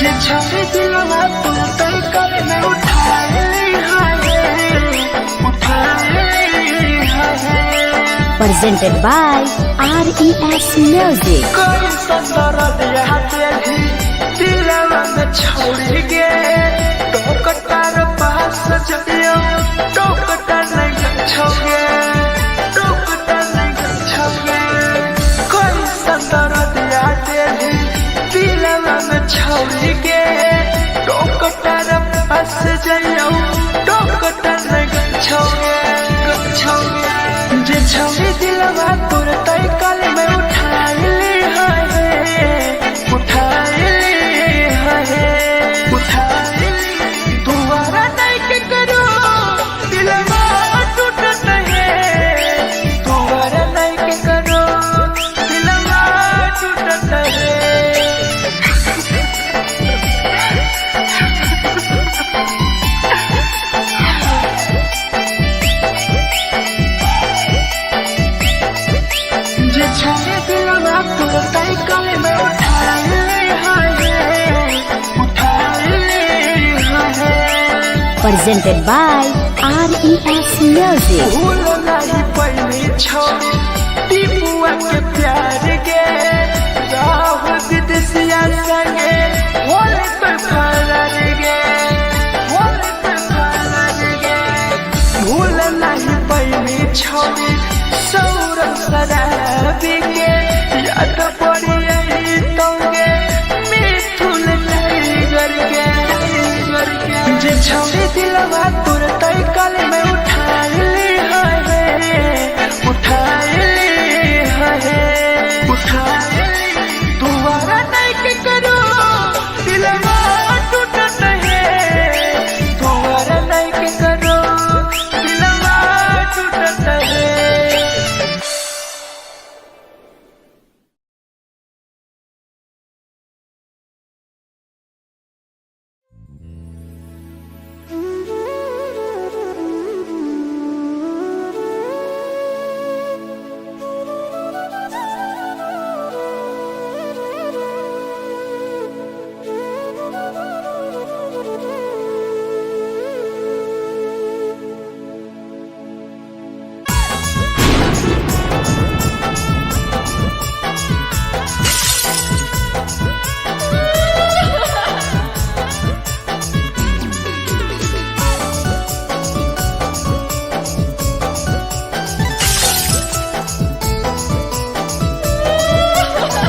जे छवि दिलवा तोर तय कल में उठाइली Presented by RES Music. कोई संदर दिया तेरी दिलवा में छोड़ गे टोकटार पास जइयो टोकटार नहीं छोगे टोकटार नहीं छोगे कोई संदर दिया तेरी दिलवा में छोड़ गे टोकटार पास जइयो टोकटार नहीं छोगे जे छवि दिलवा तोर तय कल में उठाइली है दुबारा नहीं के करो दिलवा टूटत है दुबारा नहीं के करो दिलवा टूटत है जे छवि दिलवा तोर तय कल में उठाइली है Presented by RES Music. भूल नहीं पहली छोड़ी टीपुआ के प्यार गे राहु विदेशिया संगे होले पर फरार गे भूल नहीं पहली छोड़ी सौरभ शराबी के याद पड़ी यही तोगे मिथुन टाइगर के जे छवि दिलवा तोर तय कल में उठाइली है दुबारा नहीं के करो दिलवा टूटत है दुबारा नहीं के करो दिलवा टूटत है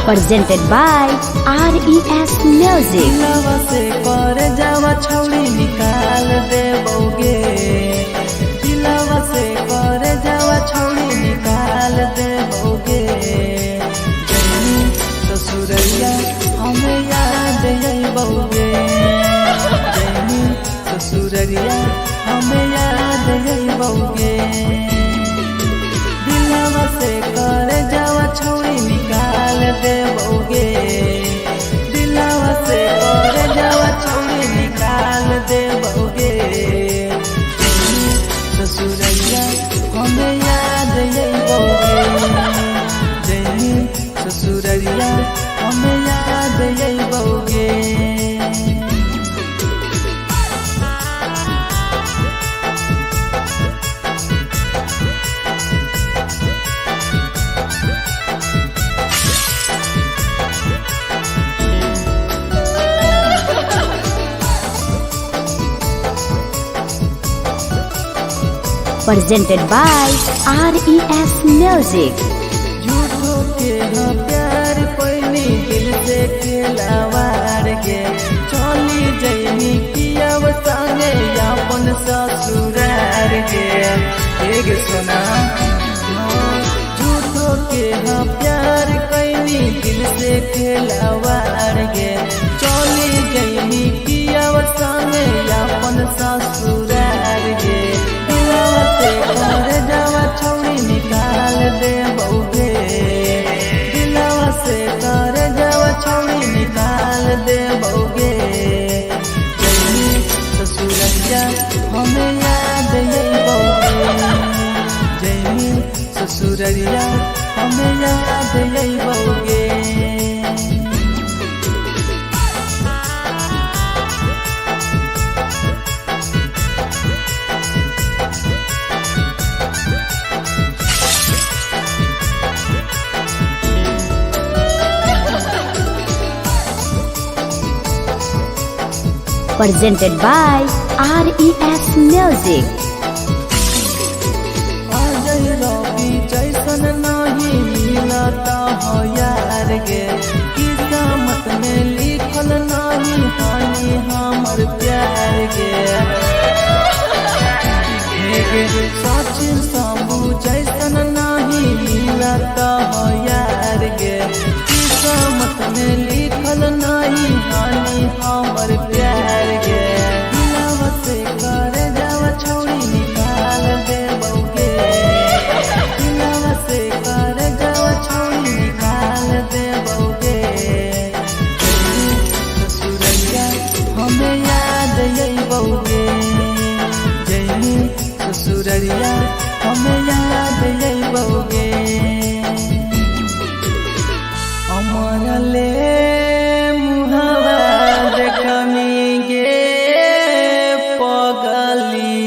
Presented by RES Music. दिलवा से कर जावा छौड़ी निकाल देबोगे दिलवा से कर जावा छौड़ी निकाल देबोगे जैनी ससुरैया हमें याद अइबोगे जैनी ससुरैया हमें याद अइबोगे दिलवा से कर जावा छौड़ी निकाल देबोगे दिलवा से कर जावा छौड़ी निकाल देबोगे ससुरैया हमें याद अइबोगे जैनी ससुरैया हमें याद अइबोगे presented by RES Music. झूठो के हाँ प्यार पैनी दिल से खिलावार के चली जैनी किया संगे अपन ससुरार के एक सुना झूठो के हाँ प्यार कैनी दिल से खिलावार के चली जैनी किया संगे अपन ससुरार के जावा छौड़ी निकाल दे बउगे दिलवा से कर जावा छौड़ी निकाल दे बउगे जैनी ससुरैया हमें याद यही बउगे जैनी ससुरैया हमें याद यही बउगे Presented by RES Music. Ajay रवि जैसन नहीं मिलता हो यार गे किस्मत में लिखल नहीं हानि हमर प्यार गे सचिन शंभू जैसन नहीं मिलता हो यार गे किस्मत में लिखल नहीं हानि हमर प्यार गे दिलवा से कर जावा छौड़ी निकाल दे बउगे दिलवा से कर जावा छौड़ी निकाल दे बउगे ससुरैया हमें याद यही बउगे जैनी ससुरैया हमें याद यही बउगे अमर ले मुहावा देखनी गे पगली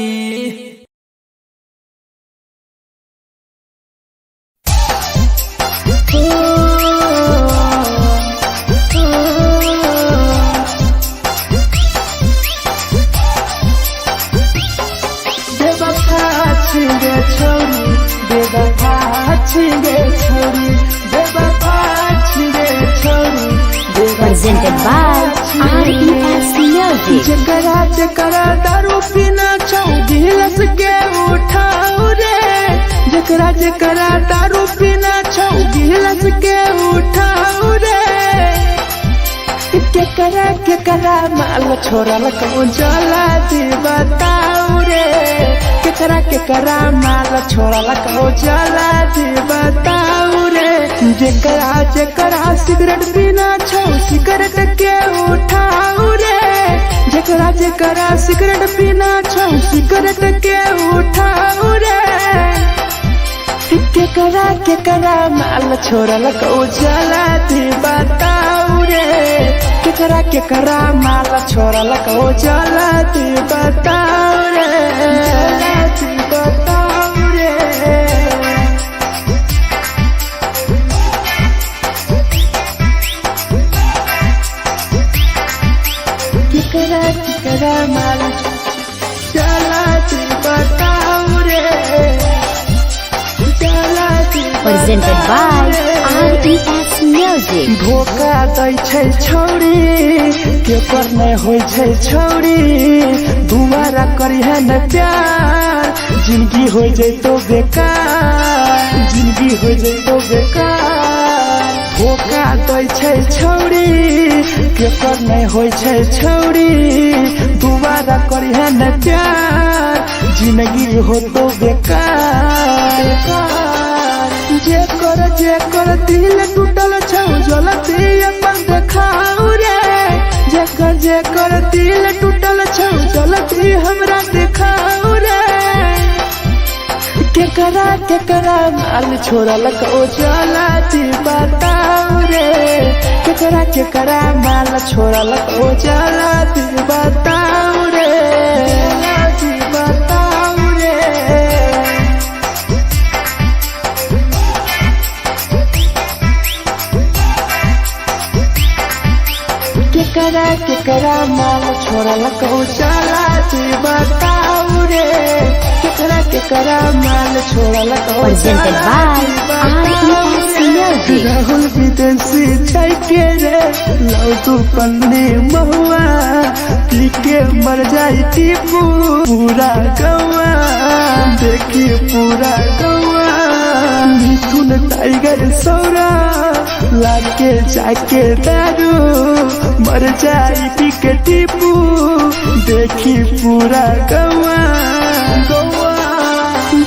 छिगे छोरी बेवफा छिगे छोरी बेवफा छिगे छोरी Presented by RES Music. जकरा जकरा दारू पीना छौ गिलास के उठाओ रे जकरा जकरा दारू पीना छौ गिलास के उठाओ रे केकरा माल छोड़ल कहूँ जला दी बताओ रे केकरा माल छोड़ल कहूँ जला दी बताओ रे जकरा जकरा सिगरेट पीना छौ सिगरेट के उठाओ रे जकरा जकरा सिगरेट पीना छौ सिगरेट के उठाओ रे केकरा माल छोड़ल कहूँ जला दी बताओ रे केकरा माल छोड़ल कहूँ जला दी बताओ रे जला दी बताओ रे केकरा माल जला दी बताओ रे जला दी Presented by RES Music. धोखा दै छै छौड़ी केकर नहीं होइ छै छौड़ी दुबारा करिहे न प्यार जिंदगी हो जैतो बेकार जिंदगी हो जैतो बेकार धोखा दै छै छौड़ी केकर नहीं होइ छै छौड़ी दुबारा करिहे न प्यार जिंदगी हो तो बेकार जेकर दिल टूटल छौ जलती अपन देखाओ रे जेकर दिल टूटल छौ जलती हमरा देखाओ रे केकरा माल छोड़ल कहूँ जलती बताओ रे केकरा माल छोड़ल कहूँ जलती बताओ रे जलती बताओ रे केकरा माल छोड़ल कहूँ चला बताऊ रे केकरा केकरा माल छोड़ल Presented by RES Music. Rahul विदेशी छैके रे लौटू पन्नी महुआ पी के मर जाई टीपू पूरा गौआ देखी पूरा गौआ मिथुन टाइगर सौरा लाके जाके दारू मर जाई पी के टीपू देखी पूरा गौआ गौआ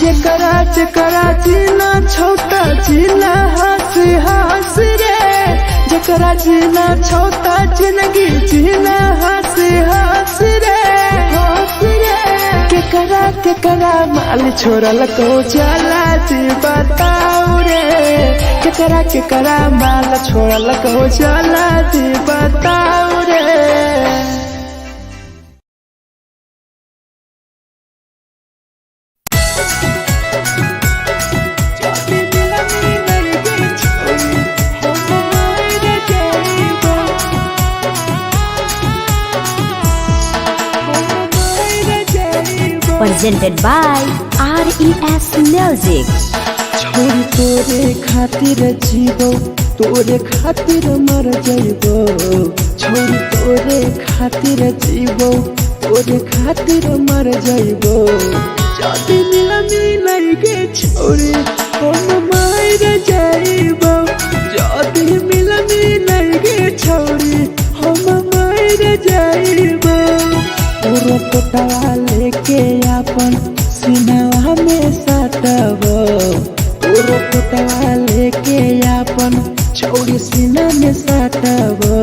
जेकरा जेकरा जीना छोटा जीना हंस हंस रे जेकरा जीना छोटा जिंदगी जीना हंस हंस रे हंस रे केकरा केकरा माल छोड़ल को जाला जी बताओ रे केकरा केकरा माल छोड़ल को जाला जी बताओ रे। Presented by RES Music. छोरी तोरे खातिर जीवो तोरे खातिर मर जाइबो छोरी तोरे खातिर जीवो तोरे खातिर मर जाइबो जाति मिलई गे छोरी हम मर जाइबो जाति मिलई गे छोरी हम मर जाइबो तोरो पोटवा लेके अपन सिनवा में सटबो तोरो पोटवा लेके अपन छोरी सीना में सटबो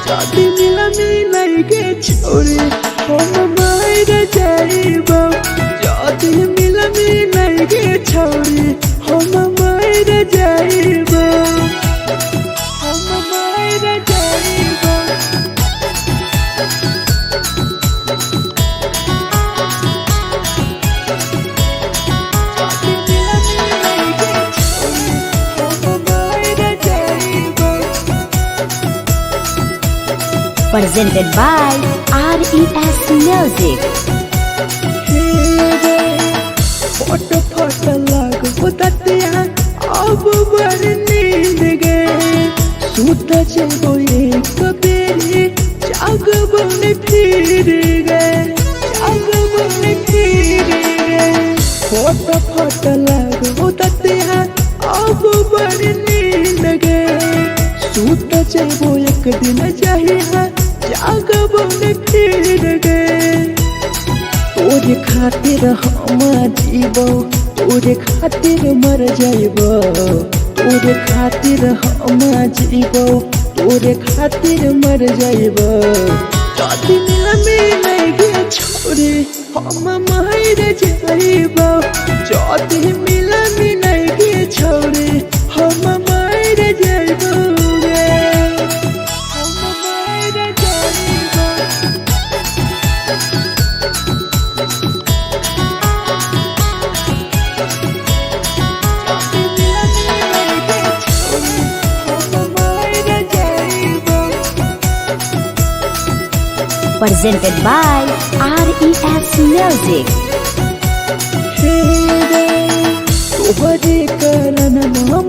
जाति मिलई गे छोरी हम मर जाइबो जाति मिलई गे छोरी हम मर जाइबो हम मर जाइबो। Presented by RES Music. फोट फोट लगो ततिया अब बड़ नींद गे सुत जेबो एक बेरी जागबो ने फिर गे जागबो ने फिर गे फोट फोट लगो ततिया अब बड़ नींद गे सुत जेबो एक दिन चाहिए जागबो ने फिर गे तोरे खातिर हम जीवो तोरे खातिर मर जाइबो तोरे खातिर हम जीवो तोरे खातिर मर जाइबो जाति मिलई गे छोरी हम मर जाइबो जाति मिलई गे छोरी हम मर जाइबो गे हम मर जाइबो। Presented by RES Music. तोहरे करन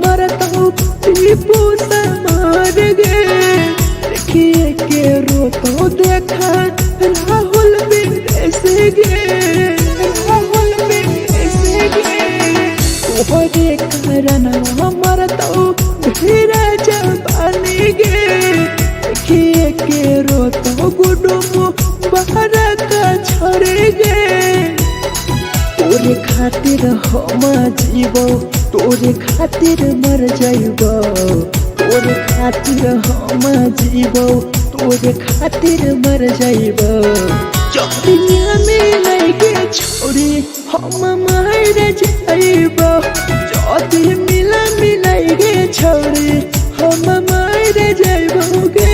मरत हो टीपू समार गे देखिए के रोतो देखा राहुल विदेश गे राहुल विदेश गे तोहरे करन मरत हो धीरे जवानी गे देखिए के रोतो गुडुमो बाहर का छोड़े गे तोरे खातिर हम जीवो तोरे खातिर मर जाइबो तोरे खातिर हम जीवो तोरे खातिर मर जाइबो जाति मिलई गे छोरी हम मर जाइबो जाति मिलई गे छोरी हम मर जाइबो गे।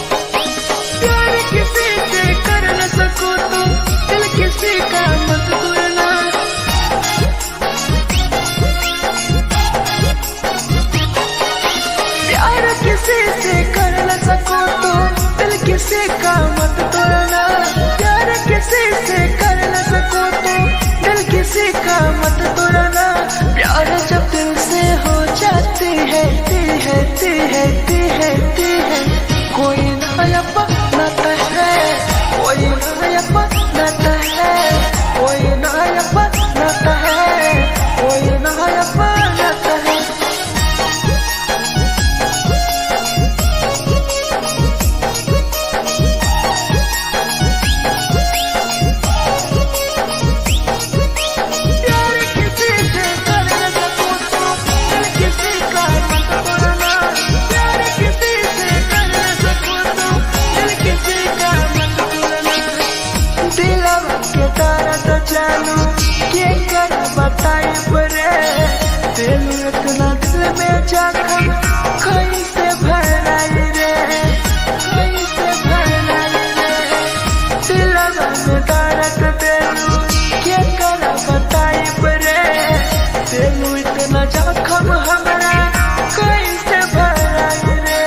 प्यार किसी से कर न सकूं किसी का मत तोड़ना, प्यार जब दिल से हो जाती है, कोई नया बनाता है, कोई नया बनाता है, कोई नया बनाता है, कोई नया बनाता है। जानू के कर बताई परे, तेलू इतना दिल में जखम कैसे भराई रे, कैसे भराई रे, दिलवा में दर्द तेलू के कर बताई परे, तेलू इतना जखम हमरा कैसे भराई रे।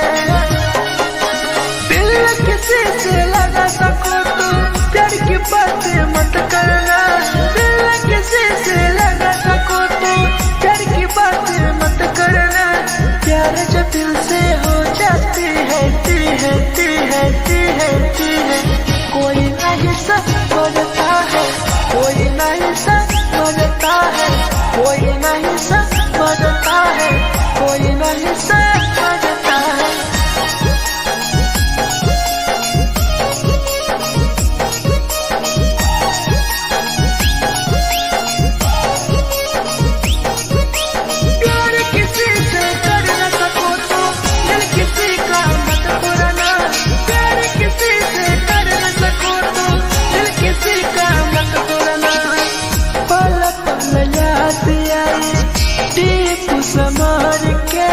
दिल किसी से लगा सको तो प्यार की बातें मत करना, किसी से लगा सको तो प्यार की बातें मत करना, प्यार जब दिल से हो जाती है, कोई नहीं समझता है, कोई नहीं समझता है, कोई नहीं समझता है, कोई नहीं समझता है। समार के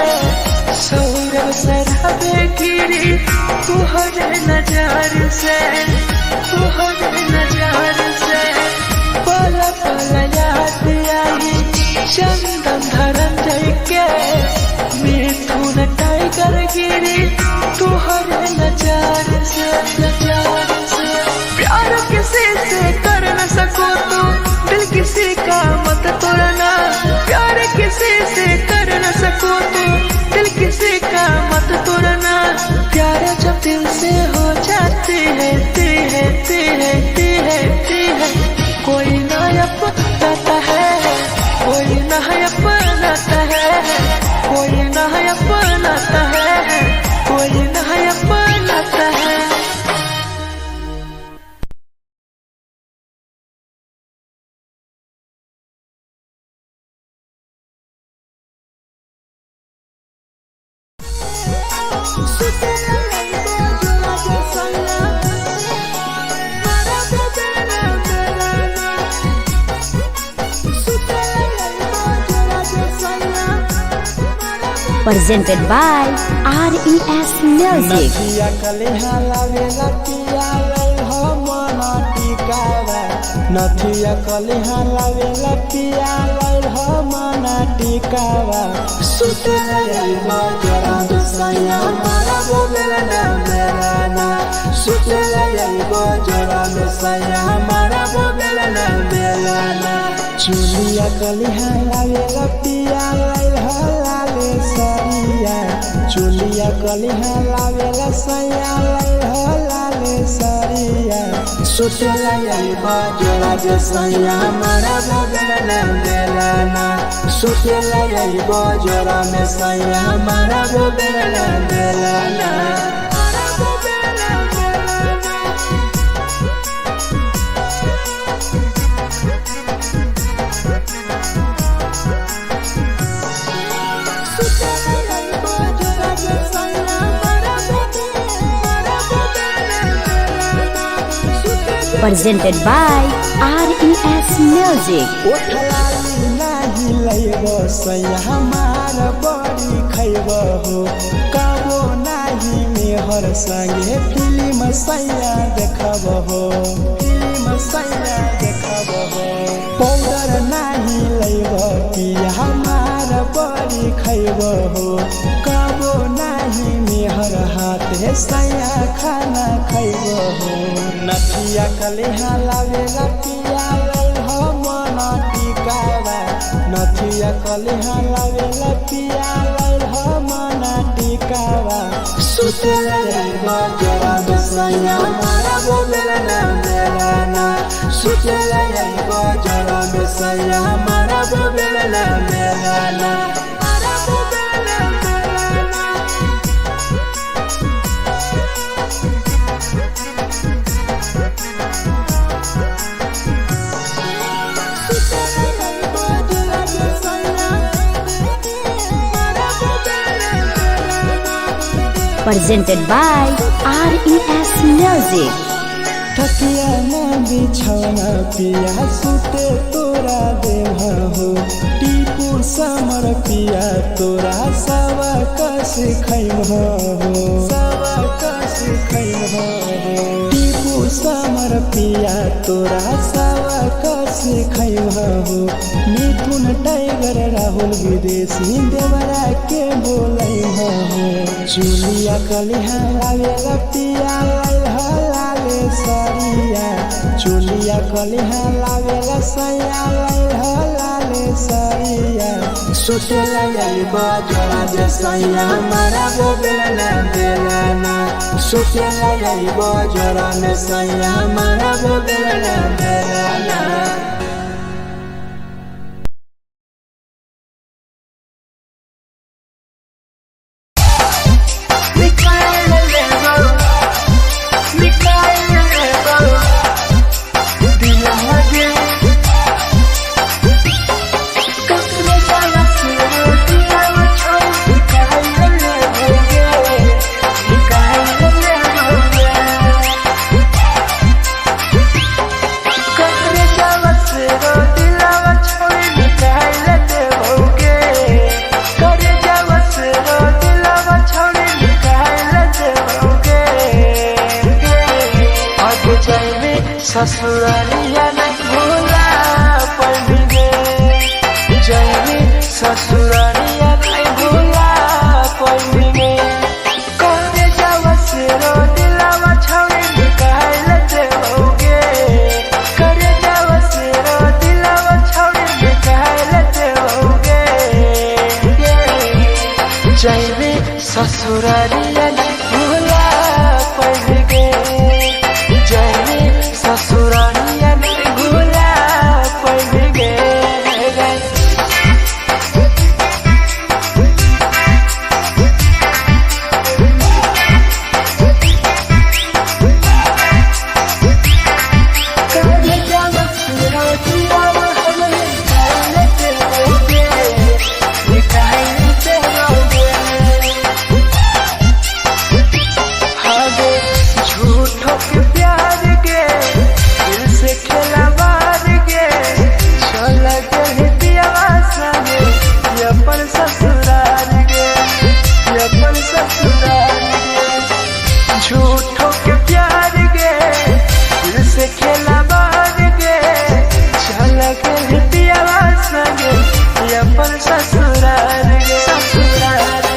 सौरव सराबे गिरी तुहरे नजार से, तुहरे नजार से, पल पल याद आई चंदन धरन के, मिथुन टाइगर गिरी तुहरे नजार से, नजार से। प्यार किसी से कर न सको तो दिल किसी का मत तोड़ना, प्यार किसी से कर न सको तो दिल किसी का मत तोड़ना, प्यार जब दिल से हो जाती है, कोई नया बनाता है, कोई नया बनाता है, कोई नया बनाता है, कोई नया बनाता है। Presented by RES Music. नथिया कलिहा लावेला पिया लई हो मना टिकावा, नथिया कलिहा लावेला पिया लई हो मना टिकावा, सुते लई बजरा सैया मारा बोलेला ना मेरा ना, सुते लई बजरा सैया मारा बोलेला ना मेरा ना, चुलिया कलिहा लावेला पिया लई हो लाले सरिया, चुलिया कलिहा लावेला सैया लई हो लाले सरिया, सुतेला लई बजरा सैया मारा बोलेला ना मेरा ना, सुतेला लई बजरा में सैया मारा बोलेला ना मेरा ना। Presented by RES Music. ओठलाली नाही लैबो सैया हमार बड़ी खैबो हो, कबो नाही मेहर संगे फिल्म सैया देखबो हो, फिल्म सैया देखबो हो, पाउडर नाही लैबो पिया हमार बड़ी खैबो हो, कबो नाही मेहर हाथे सैया खाना खैबो हो, नथिया कलिहा लावेला पिया लई हो मना कलिहा लावेला पिया लाल हमना टिकावा सुतेला बजरा सैया मारा बोलना मेरा सुतेला बजरा सैया मारा बोलना मेरा Presented by RES Music. थकिया न बिछौना पिया सुते तोरा देवा हो टीपू समर पिया तोरा सवा कस खैम हो सवा कस खैम हो टीपू समर पिया तोरा सवा कस खैम हो मिथुन टाइगर राहुल विदेशी देवरा के बोलै हो चुलिया कलिहा लावेला पिया लाले सरिया चुलिया कलिहा लावेला सैया लाले सरिया सोटेला बजरा जे सैया मारा बोलना बेलना सोटेला बजरा में सैया मारा बोलना बेलना ससुरालिया नहीं भूला पड़ेंगे जैनी ससुरालिया नहीं भूला पड़ेंगे करे जावा से रो दिलावा छावे निकाल देओगे करे जावा से रो दिलावा छावे निकाल देओगे जैनी ससुरालिया नहीं भूला पड़ेंगे ससुरालिया नहीं भूला पड़ेंगे झूठों के प्यार के दिल से खिलवाड़ के चला गए पियावा संगे अपन ससुराल के अपन ससुराल के झूठों के प्यार के दिल से खिलवाड़ के चला गए पियावा संगे अपन ससुराल के ससुराल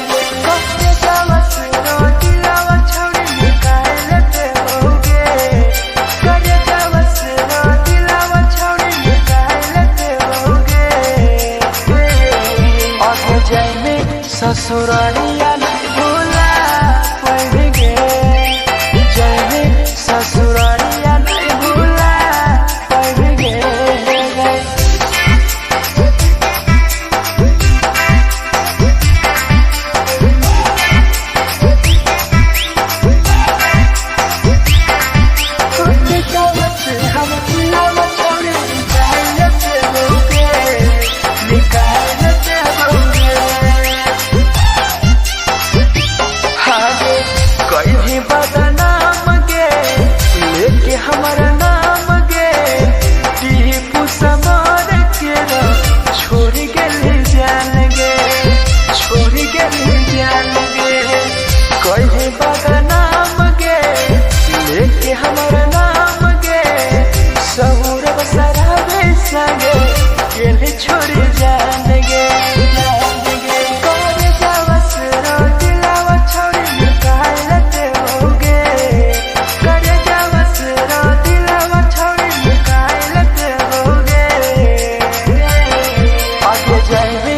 ससुरालिया नहीं भूला पड़ेंगे जैनी ससुरालिया नहीं भूला पड़ेंगे बदनाम गे लेके हमारा नाम गे टीपू समर के छोड़ गए जान गे छोड़ गए जान गे कहीं बदनाम गे लेके हमारा नाम गे सहूर सराबे संगे के छोड़ जान गे जय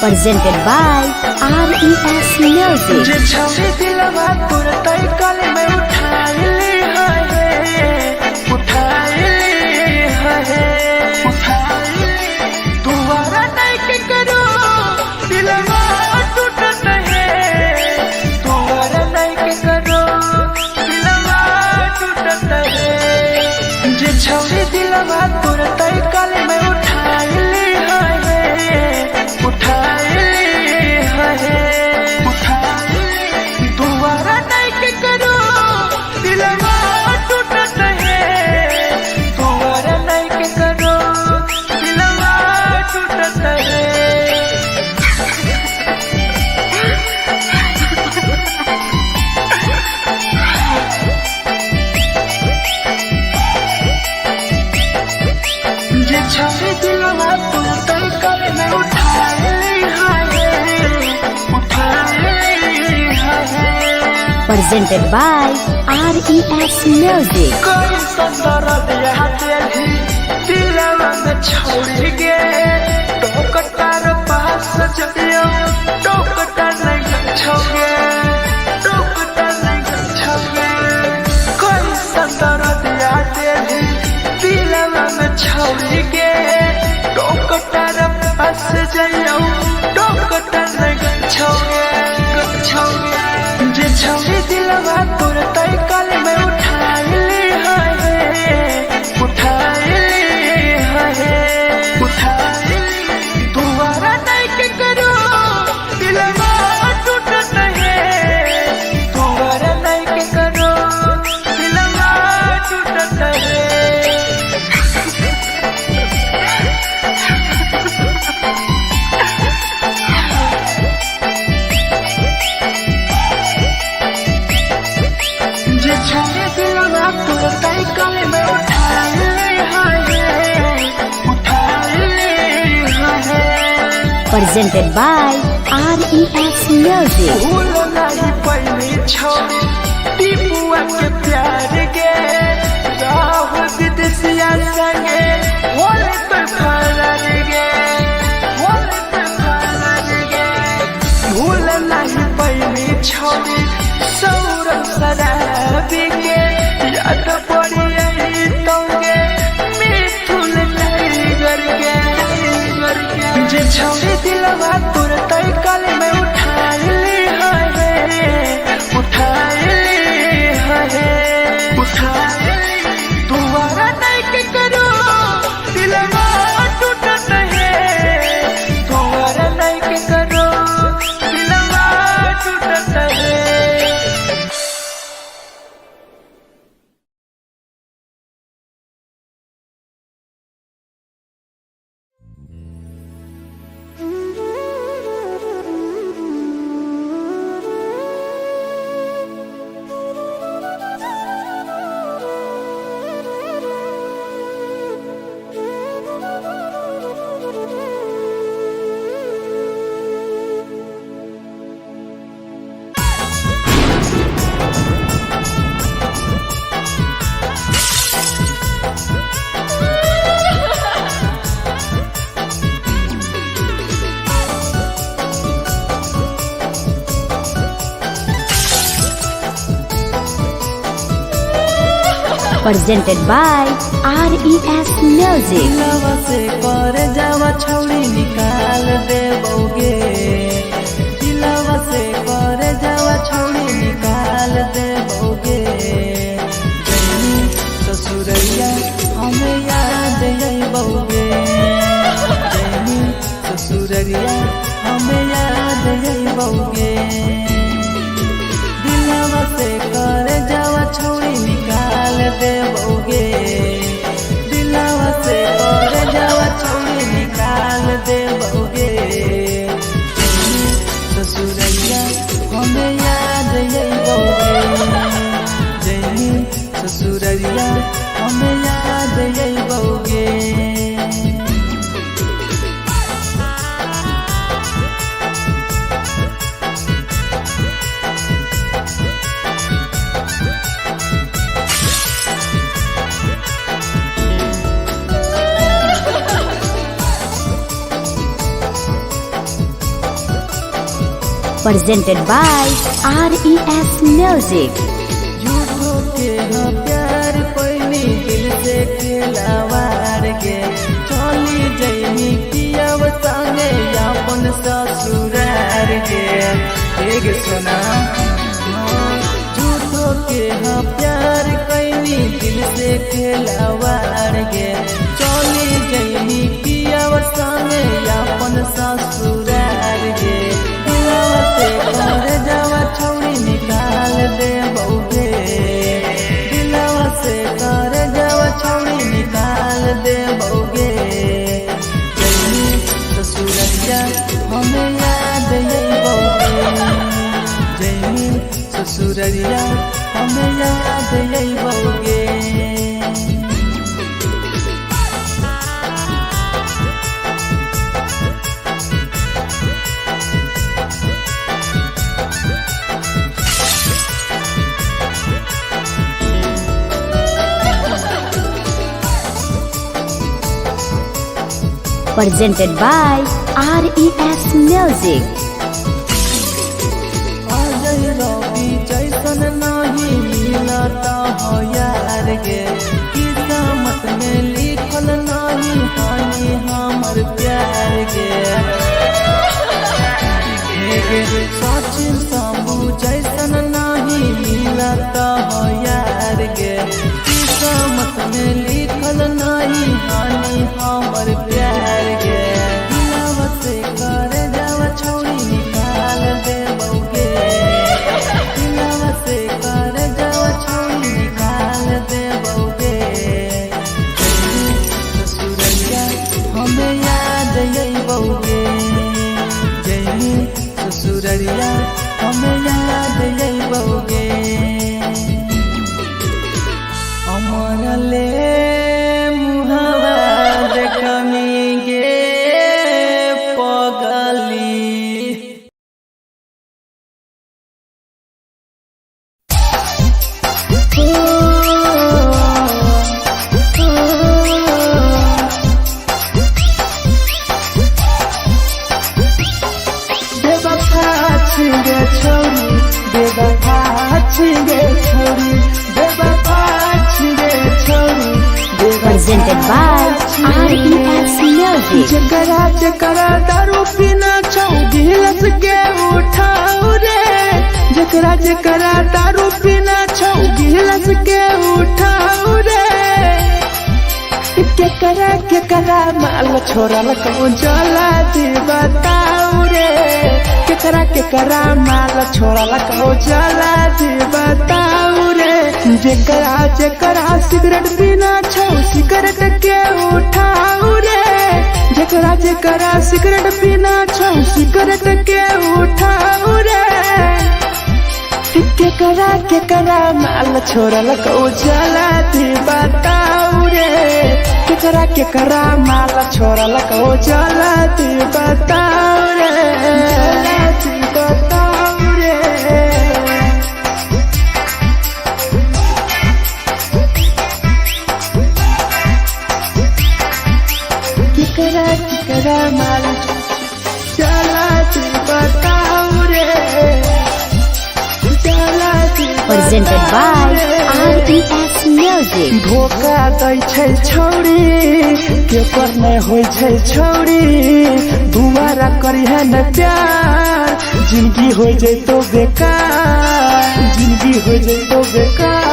presented by RES Music. जे छवि दिलवा तुरते कल में उठाई दोबारा नहीं के करो दिलवा टूटत है दोबारा नहीं के करो दिलवा टूटत है जे छवि दिलवा तुरते कल में उठाई दोबारा नहीं के करो दिलवा टूटत है दोबारा नहीं के करो दिलवा टूटत है जे छवि दिलवा तुरते कल में Presented by RES Music. कोई संदर दिया तेरी दिलवा में छोड़ के टोकटार पास चलियो टोकटार नहीं छोगे टोकटार नहीं छोगे कोई संदर दिया तेरी दिलवा में छोड़ के टोकटार पास चलियो टोकटार नहीं छोगे जे छवि दिलवा तुरते कल में उठाई दोबारा नहीं के करो दिलवा टूटत है दोबारा नहीं के करो दिलवा टूटत है जे छवि दिलवा तुरते कल में Presented by RES Music. भूल नहीं पहली छवि टीपुआ के प्यार के राहुल विदेशिया संगे होले तो फरार गे भूल नहीं पहली छवि सौरभ शराबी के याद पड़ी यही तोगे मिथुन टाइगर के जे छवि दिलवा तुरते कल में उठाई दोबारा नहीं के करो दिलवा टूटत है दोबारा नहीं के करो दिलवा टूटत है Presented by RES Music. दिलवा से कर जावा छौड़ी निकाल देबोगे दिलवा से कर जावा छौड़ी निकाल देबोगे जैनी ससुरैया हमें याद अइबोगे जैनी ससुरैया हमें याद अइबोगे दिलवा से कर जावा छौड़ी निकाल देबोगे दिलवा से कर जावा छौड़ी निकाल देबोगे ससुरैया हमें याद अइबोगे जैनी ससुरैया हमें याद अइबोगे presented by RES Music. झूठो के हाँ प्यार पैनी दिल से खिलावार के चली जैनी किया संगे अपन ससुरार के एक सुना झूठो के हाँ प्यार कैनी दिल से खिलावार के चली जैनी किया संगे अपन ससुरार के कर जावा छौड़ी निकाल दे बउगे दिलवा से कर जावा छौड़ी निकाल दे बउगे जैनी ससुरैया हमें याद यही बउगे जैनी ससुरैया हमें याद यही बउगे Presented by RES Music. Ajay रवि जैसन नहीं मिलता हो यार गे किस्मत में लिखल नहीं हानि हमर प्यार गे सचिन शंभू जैसन नहीं मिलता हो यार गे किस्मत में लिखल नहीं हानि हमर प्यार गे दिलवा से कर जावा छौड़ी निकाल दे बउगे दिलवा से कर जावा छौड़ी निकाल दे बउगे ससुरैया हमें याद यही बउगे जैनी ससुरैया हमें याद यही बउगे अमर ले मुहावा देखमी गे पगली Presented by RES Music. जकरा जकरा दारू पीना छौ गिलास के उठाओ रे जकरा जकरा दारू पीना छौ गिलास के उठाओ रे केकरा माल छोड़ल कहूँ जला दी बताओ रे केकरा माल छोड़ल कहूँ जला दी बताओ रे जकरा जकरा सिगरेट पीना छौ सिगरेट के उठाओ रे जकरा जकरा सिगरेट पीना छौ सिगरेट के उठाओ रे केकरा माल छोड़ल कहूँ जला दी बताओ रे केकरा माल छोड़ल कहूँ जला दी बताओ रे जला दी बताओ रे केकरा माल चला दी बताओ रे चला दी Presented by RES Music. धोखा दै छै छौड़ी केकर नै होइ छै छौड़ी दुबारा करिहे न प्यार जिंदगी हो जैतो बेकार जिंदगी हो जैतो बेकार